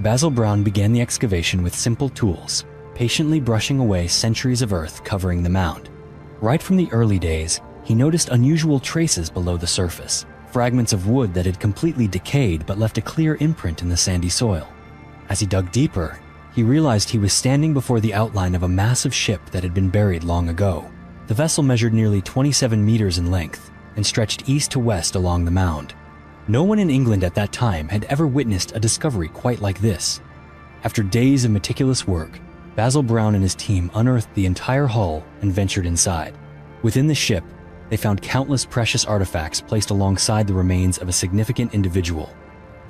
Basil Brown began the excavation with simple tools, patiently brushing away centuries of earth covering the mound. Right from the early days, he noticed unusual traces below the surface, fragments of wood that had completely decayed but left a clear imprint in the sandy soil. As he dug deeper, he realized he was standing before the outline of a massive ship that had been buried long ago. The vessel measured nearly 27 meters in length and stretched east to west along the mound. No one in England at that time had ever witnessed a discovery quite like this. After days of meticulous work, Basil Brown and his team unearthed the entire hull and ventured inside. Within the ship, they found countless precious artifacts placed alongside the remains of a significant individual.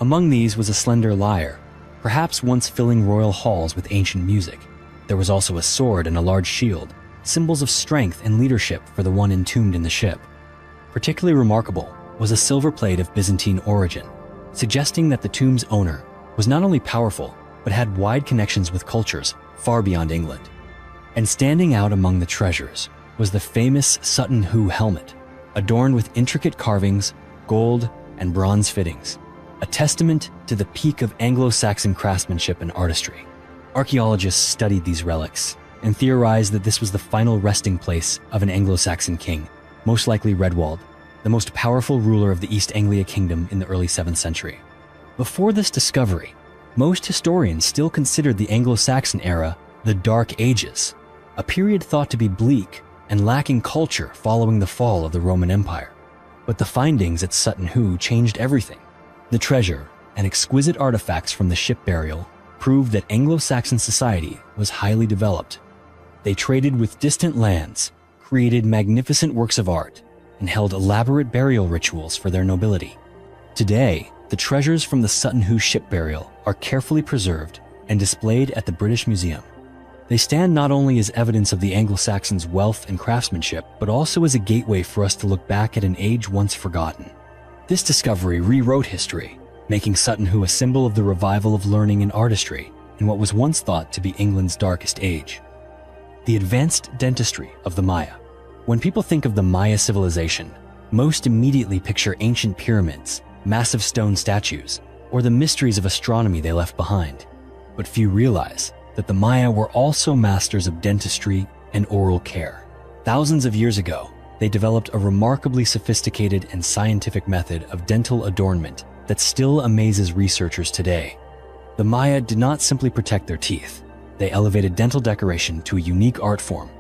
Among these was a slender lyre, perhaps once filling royal halls with ancient music. There was also a sword and a large shield, symbols of strength and leadership for the one entombed in the ship. Particularly remarkable was a silver plate of Byzantine origin, suggesting that the tomb's owner was not only powerful, but had wide connections with cultures far beyond England. And standing out among the treasures was the famous Sutton Hoo helmet, adorned with intricate carvings, gold, and bronze fittings, a testament to the peak of Anglo-Saxon craftsmanship and artistry. Archaeologists studied these relics and theorized that this was the final resting place of an Anglo-Saxon king, most likely Redwald, the most powerful ruler of the East Anglia Kingdom in the early 7th century. Before this discovery, most historians still considered the Anglo-Saxon era the Dark Ages, a period thought to be bleak and lacking culture following the fall of the Roman Empire. But the findings at Sutton Hoo changed everything. The treasure and exquisite artifacts from the ship burial proved that Anglo-Saxon society was highly developed. They traded with distant lands, created magnificent works of art, and held elaborate burial rituals for their nobility. Today, the treasures from the Sutton Hoo ship burial are carefully preserved and displayed at the British Museum. They stand not only as evidence of the Anglo-Saxons' wealth and craftsmanship, but also as a gateway for us to look back at an age once forgotten. This discovery rewrote history, making Sutton Hoo a symbol of the revival of learning and artistry in what was once thought to be England's darkest age. The advanced dentistry of the Maya. When people think of the Maya civilization, most immediately picture ancient pyramids, massive stone statues, or the mysteries of astronomy they left behind. But few realize that the Maya were also masters of dentistry and oral care. Thousands of years ago, they developed a remarkably sophisticated and scientific method of dental adornment that still amazes researchers today. The Maya did not simply protect their teeth. They elevated dental decoration to a unique art form.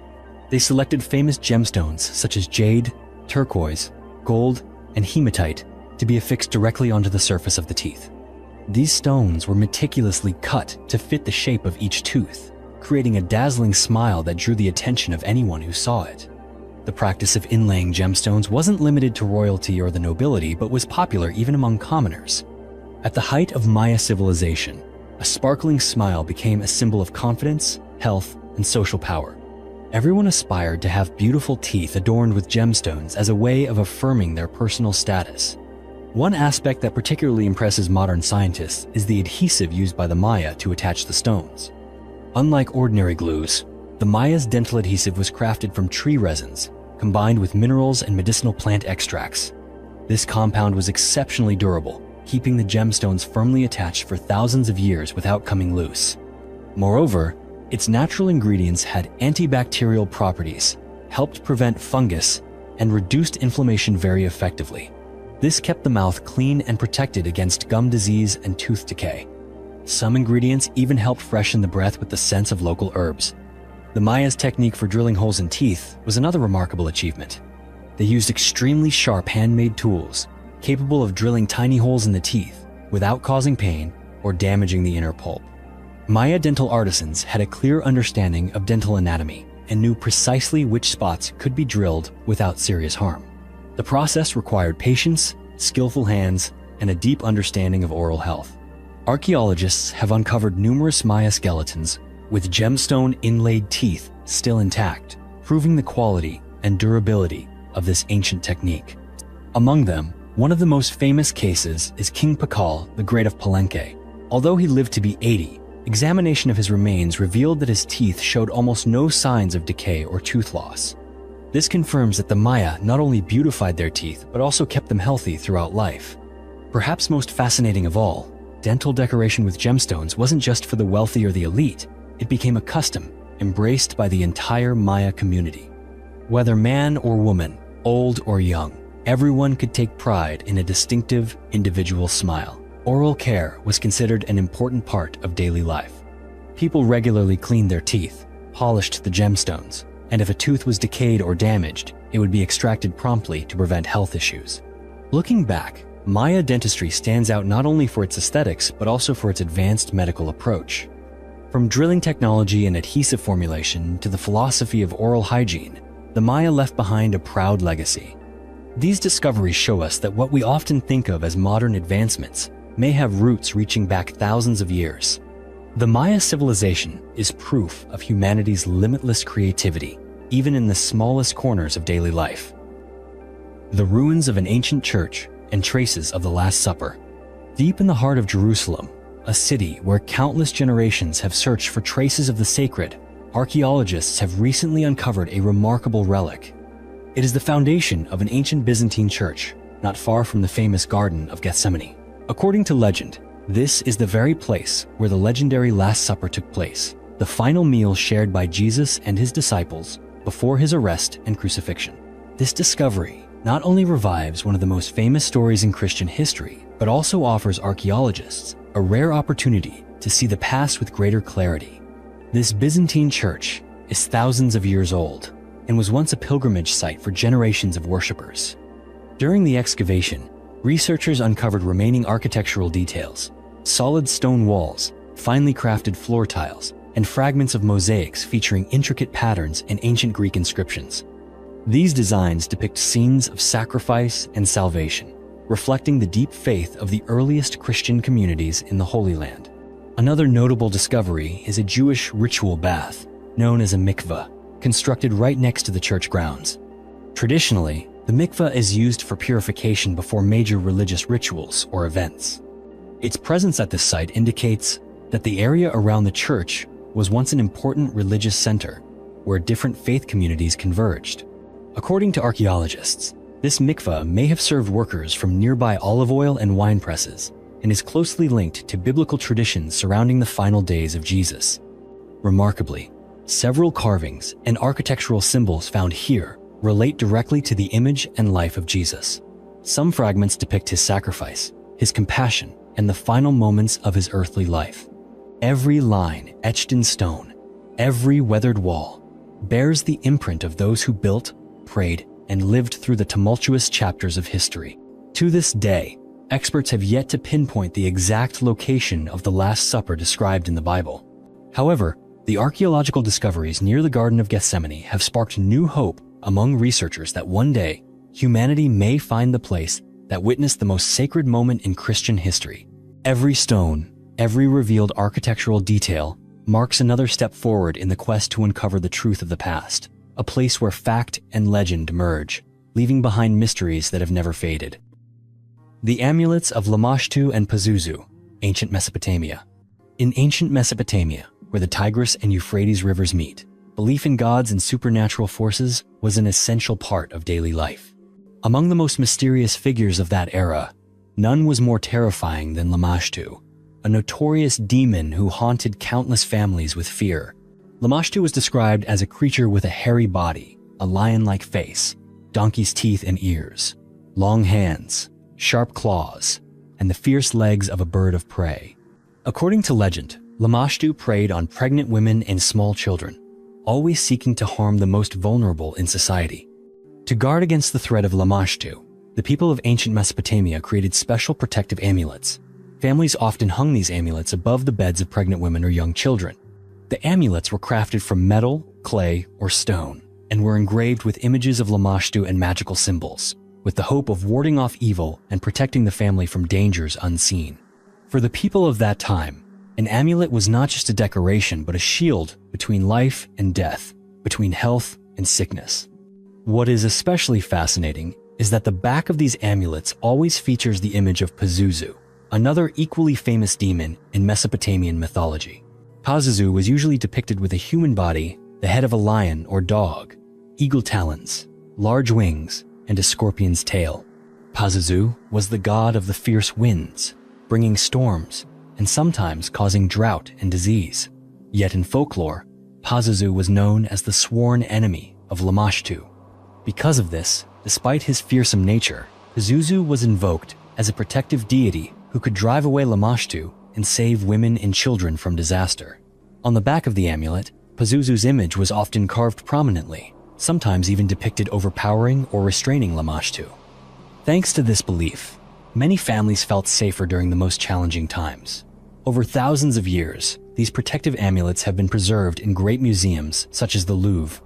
They selected famous gemstones such as jade, turquoise, gold, and hematite to be affixed directly onto the surface of the teeth. These stones were meticulously cut to fit the shape of each tooth, creating a dazzling smile that drew the attention of anyone who saw it. The practice of inlaying gemstones wasn't limited to royalty or the nobility, but was popular even among commoners. At the height of Maya civilization, a sparkling smile became a symbol of confidence, health, and social power. Everyone aspired to have beautiful teeth adorned with gemstones as a way of affirming their personal status. One aspect that particularly impresses modern scientists is the adhesive used by the Maya to attach the stones. Unlike ordinary glues, the Maya's dental adhesive was crafted from tree resins, combined with minerals and medicinal plant extracts. This compound was exceptionally durable, keeping the gemstones firmly attached for thousands of years without coming loose. Moreover, its natural ingredients had antibacterial properties, helped prevent fungus, and reduced inflammation very effectively. This kept the mouth clean and protected against gum disease and tooth decay. Some ingredients even helped freshen the breath with the scents of local herbs. The Maya's technique for drilling holes in teeth was another remarkable achievement. They used extremely sharp handmade tools, capable of drilling tiny holes in the teeth without causing pain or damaging the inner pulp. Maya dental artisans had a clear understanding of dental anatomy and knew precisely which spots could be drilled without serious harm. The process required patience, skillful hands, and a deep understanding of oral health. Archaeologists have uncovered numerous Maya skeletons with gemstone inlaid teeth still intact, proving the quality and durability of this ancient technique. Among them, one of the most famous cases is King Pakal the Great of Palenque. Although he lived to be 80, examination of his remains revealed that his teeth showed almost no signs of decay or tooth loss. This confirms that the Maya not only beautified their teeth, but also kept them healthy throughout life. Perhaps most fascinating of all, dental decoration with gemstones wasn't just for the wealthy or the elite. It became a custom embraced by the entire Maya community. Whether man or woman, old or young, everyone could take pride in a distinctive, individual smile. Oral care was considered an important part of daily life. People regularly cleaned their teeth, polished the gemstones, and if a tooth was decayed or damaged, it would be extracted promptly to prevent health issues. Looking back, Maya dentistry stands out not only for its aesthetics, but also for its advanced medical approach. From drilling technology and adhesive formulation to the philosophy of oral hygiene, the Maya left behind a proud legacy. These discoveries show us that what we often think of as modern advancements may have roots reaching back thousands of years. The Maya civilization is proof of humanity's limitless creativity, even in the smallest corners of daily life. The ruins of an ancient church and traces of the Last Supper. Deep in the heart of Jerusalem, a city where countless generations have searched for traces of the sacred, archaeologists have recently uncovered a remarkable relic. It is the foundation of an ancient Byzantine church, not far from the famous Garden of Gethsemane. According to legend, this is the very place where the legendary Last Supper took place, the final meal shared by Jesus and his disciples before his arrest and crucifixion. This discovery not only revives one of the most famous stories in Christian history, but also offers archaeologists a rare opportunity to see the past with greater clarity. This Byzantine church is thousands of years old and was once a pilgrimage site for generations of worshippers. During the excavation, researchers uncovered remaining architectural details, solid stone walls, finely crafted floor tiles, and fragments of mosaics featuring intricate patterns and ancient Greek inscriptions. These designs depict scenes of sacrifice and salvation, reflecting the deep faith of the earliest Christian communities in the Holy Land. Another notable discovery is a Jewish ritual bath, known as a mikveh, constructed right next to the church grounds. Traditionally, the mikveh is used for purification before major religious rituals or events. Its presence at this site indicates that the area around the church was once an important religious center where different faith communities converged. According to archaeologists, this mikveh may have served workers from nearby olive oil and wine presses and is closely linked to biblical traditions surrounding the final days of Jesus. Remarkably, several carvings and architectural symbols found here relate directly to the image and life of Jesus. Some fragments depict his sacrifice, his compassion, and the final moments of his earthly life. Every line etched in stone, every weathered wall, bears the imprint of those who built, prayed, and lived through the tumultuous chapters of history. To this day, experts have yet to pinpoint the exact location of the Last Supper described in the Bible. However, the archaeological discoveries near the Garden of Gethsemane have sparked new hope among researchers that one day, humanity may find the place that witnessed the most sacred moment in Christian history. Every stone, every revealed architectural detail marks another step forward in the quest to uncover the truth of the past, a place where fact and legend merge, leaving behind mysteries that have never faded. The amulets of Lamashtu and Pazuzu, ancient Mesopotamia. In ancient Mesopotamia, where the Tigris and Euphrates rivers meet, belief in gods and supernatural forces was an essential part of daily life. Among the most mysterious figures of that era, none was more terrifying than Lamashtu, a notorious demon who haunted countless families with fear. Lamashtu was described as a creature with a hairy body, a lion-like face, donkey's teeth and ears, long hands, sharp claws, and the fierce legs of a bird of prey. According to legend, Lamashtu preyed on pregnant women and small children, always seeking to harm the most vulnerable in society. To guard against the threat of Lamashtu, the people of ancient Mesopotamia created special protective amulets. Families often hung these amulets above the beds of pregnant women or young children. The amulets were crafted from metal, clay, or stone, and were engraved with images of Lamashtu and magical symbols, with the hope of warding off evil and protecting the family from dangers unseen. For the people of that time, an amulet was not just a decoration, but a shield between life and death, between health and sickness. What is especially fascinating is that the back of these amulets always features the image of Pazuzu, another equally famous demon in Mesopotamian mythology. Pazuzu was usually depicted with a human body, the head of a lion or dog, eagle talons, large wings, and a scorpion's tail. Pazuzu was the god of the fierce winds, bringing storms and sometimes causing drought and disease. Yet in folklore, Pazuzu was known as the sworn enemy of Lamashtu. Because of this, despite his fearsome nature, Pazuzu was invoked as a protective deity who could drive away Lamashtu and save women and children from disaster. On the back of the amulet, Pazuzu's image was often carved prominently, sometimes even depicted overpowering or restraining Lamashtu. Thanks to this belief, many families felt safer during the most challenging times. Over thousands of years, these protective amulets have been preserved in great museums such as the Louvre,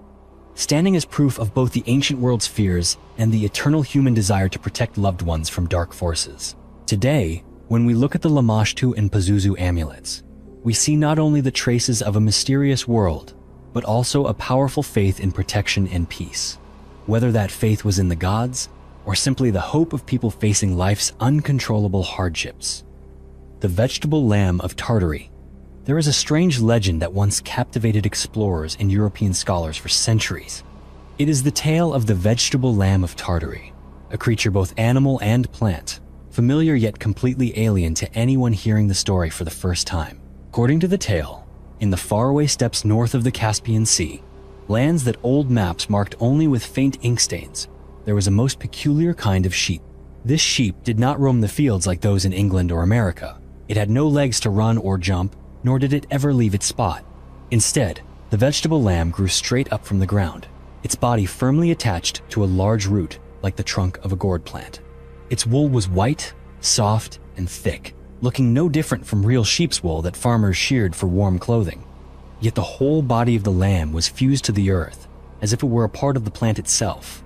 standing as proof of both the ancient world's fears and the eternal human desire to protect loved ones from dark forces. Today, when we look at the Lamashtu and Pazuzu amulets, we see not only the traces of a mysterious world, but also a powerful faith in protection and peace. Whether that faith was in the gods, or simply the hope of people facing life's uncontrollable hardships. The vegetable lamb of Tartary. There is a strange legend that once captivated explorers and European scholars for centuries. It is the tale of the vegetable lamb of Tartary, a creature both animal and plant, familiar yet completely alien to anyone hearing the story for the first time. According to the tale, in the faraway steppes north of the Caspian Sea, lands that old maps marked only with faint ink stains, there was a most peculiar kind of sheep. This sheep did not roam the fields like those in England or America. It had no legs to run or jump, nor did it ever leave its spot. Instead, the vegetable lamb grew straight up from the ground, its body firmly attached to a large root like the trunk of a gourd plant. Its wool was white, soft, and thick, looking no different from real sheep's wool that farmers sheared for warm clothing. Yet the whole body of the lamb was fused to the earth, as if it were a part of the plant itself.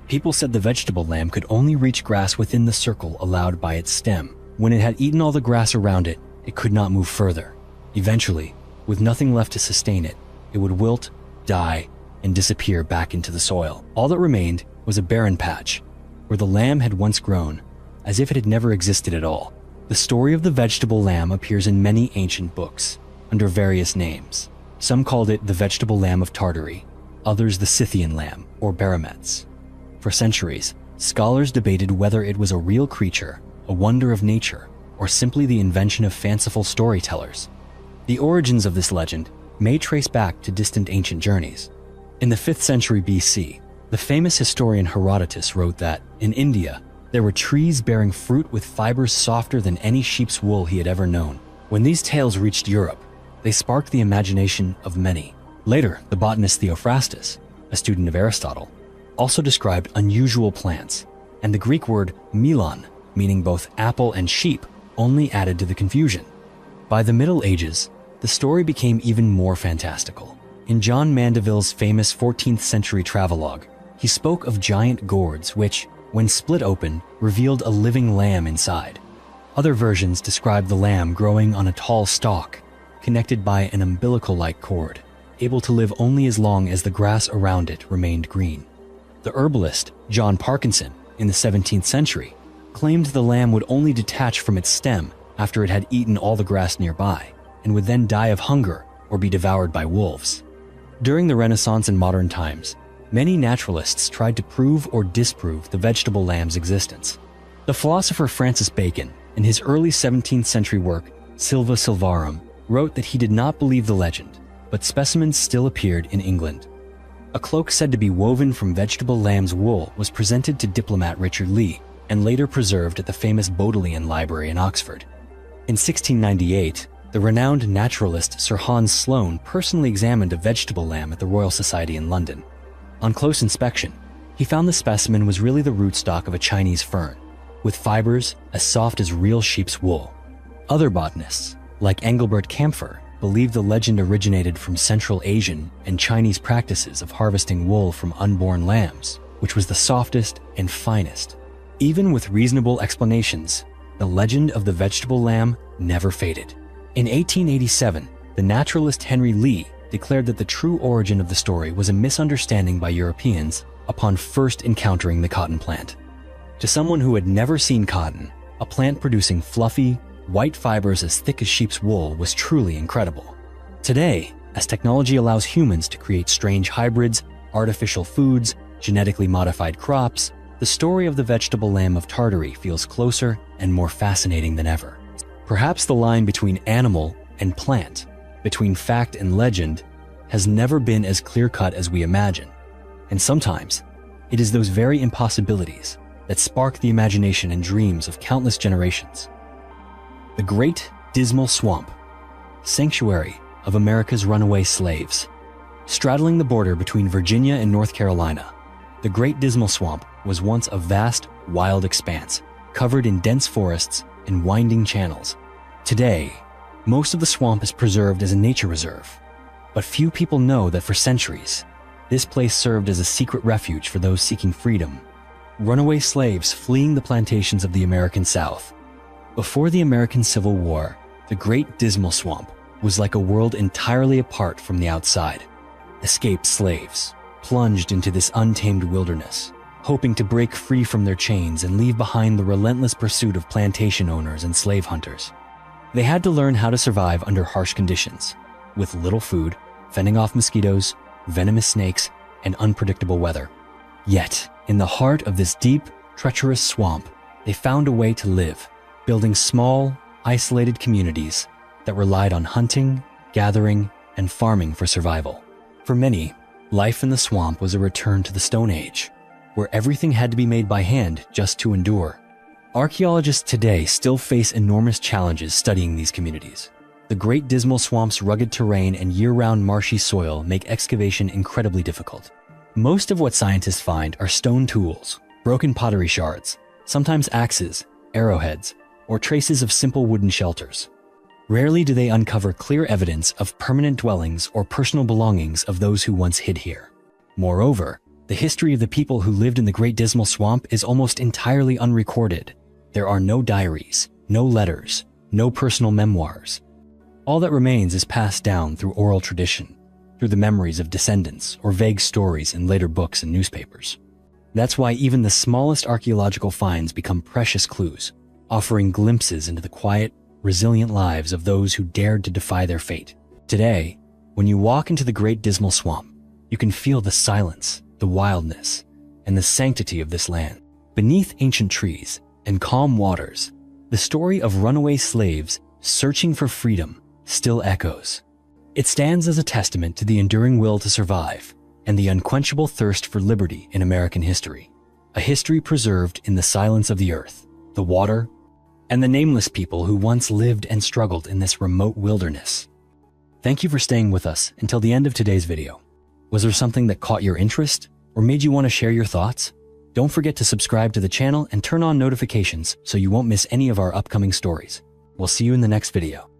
People said the vegetable lamb could only reach grass within the circle allowed by its stem. When it had eaten all the grass around it, it could not move further. Eventually, with nothing left to sustain it, it would wilt, die, and disappear back into the soil. All that remained was a barren patch, where the lamb had once grown, as if it had never existed at all. The story of the vegetable lamb appears in many ancient books, under various names. Some called it the vegetable lamb of Tartary, others the Scythian lamb, or Baramets. For centuries, scholars debated whether it was a real creature, a wonder of nature, or simply the invention of fanciful storytellers. The origins of this legend may trace back to distant ancient journeys. In the 5th century BC, the famous historian Herodotus wrote that, in India, there were trees bearing fruit with fibers softer than any sheep's wool he had ever known. When these tales reached Europe, they sparked the imagination of many. Later, the botanist Theophrastus, a student of Aristotle, also described unusual plants, and the Greek word melon, meaning both apple and sheep, only added to the confusion. By the Middle Ages, the story became even more fantastical. In John Mandeville's famous 14th century travelogue, he spoke of giant gourds which, when split open, revealed a living lamb inside. Other versions describe the lamb growing on a tall stalk, connected by an umbilical-like cord, able to live only as long as the grass around it remained green. The herbalist, John Parkinson, in the 17th century, claimed the lamb would only detach from its stem after it had eaten all the grass nearby, and would then die of hunger or be devoured by wolves. During the Renaissance and modern times, many naturalists tried to prove or disprove the vegetable lamb's existence. The philosopher Francis Bacon, in his early 17th century work, Silva Silvarum, wrote that he did not believe the legend, but specimens still appeared in England. A cloak said to be woven from vegetable lamb's wool was presented to diplomat Richard Lee and later preserved at the famous Bodleian Library in Oxford. In 1698, the renowned naturalist Sir Hans Sloane personally examined a vegetable lamb at the Royal Society in London. On close inspection, he found the specimen was really the rootstock of a Chinese fern, with fibers as soft as real sheep's wool. Other botanists, like Engelbert Kampfer, believe the legend originated from Central Asian and Chinese practices of harvesting wool from unborn lambs, which was the softest and finest. Even with reasonable explanations, the legend of the vegetable lamb never faded. In 1887, the naturalist Henry Lee declared that the true origin of the story was a misunderstanding by Europeans upon first encountering the cotton plant. To someone who had never seen cotton, a plant producing fluffy, white fibers as thick as sheep's wool was truly incredible. Today, as technology allows humans to create strange hybrids, artificial foods, genetically modified crops, the story of the vegetable lamb of Tartary feels closer and more fascinating than ever. Perhaps the line between animal and plant, between fact and legend, has never been as clear-cut as we imagine. And sometimes, it is those very impossibilities that spark the imagination and dreams of countless generations. The Great Dismal Swamp, sanctuary of America's runaway slaves. Straddling the border between Virginia and North Carolina, the Great Dismal Swamp was once a vast, wild expanse, covered in dense forests and winding channels. Today, most of the swamp is preserved as a nature reserve, but few people know that for centuries, this place served as a secret refuge for those seeking freedom, runaway slaves fleeing the plantations of the American South. Before the American Civil War, the Great Dismal Swamp was like a world entirely apart from the outside. Escaped slaves plunged into this untamed wilderness, hoping to break free from their chains and leave behind the relentless pursuit of plantation owners and slave hunters. They had to learn how to survive under harsh conditions, with little food, fending off mosquitoes, venomous snakes, and unpredictable weather. Yet, in the heart of this deep, treacherous swamp, they found a way to live, building small, isolated communities that relied on hunting, gathering, and farming for survival. For many, life in the swamp was a return to the Stone Age, where everything had to be made by hand just to endure. Archaeologists today still face enormous challenges studying these communities. The Great Dismal Swamp's rugged terrain and year-round marshy soil make excavation incredibly difficult. Most of what scientists find are stone tools, broken pottery shards, sometimes axes, arrowheads, or traces of simple wooden shelters. Rarely do they uncover clear evidence of permanent dwellings or personal belongings of those who once hid here. Moreover, the history of the people who lived in the Great Dismal Swamp is almost entirely unrecorded. There are no diaries, no letters, no personal memoirs. All that remains is passed down through oral tradition, through the memories of descendants or vague stories in later books and newspapers. That's why even the smallest archaeological finds become precious clues, offering glimpses into the quiet, resilient lives of those who dared to defy their fate. Today, when you walk into the Great Dismal Swamp, you can feel the silence, the wildness, and the sanctity of this land. Beneath ancient trees and calm waters, the story of runaway slaves searching for freedom still echoes. It stands as a testament to the enduring will to survive and the unquenchable thirst for liberty in American history. A history preserved in the silence of the earth, the water, and the nameless people who once lived and struggled in this remote wilderness. Thank you for staying with us until the end of today's video. Was there something that caught your interest or made you want to share your thoughts? Don't forget to subscribe to the channel and turn on notifications so you won't miss any of our upcoming stories. We'll see you in the next video.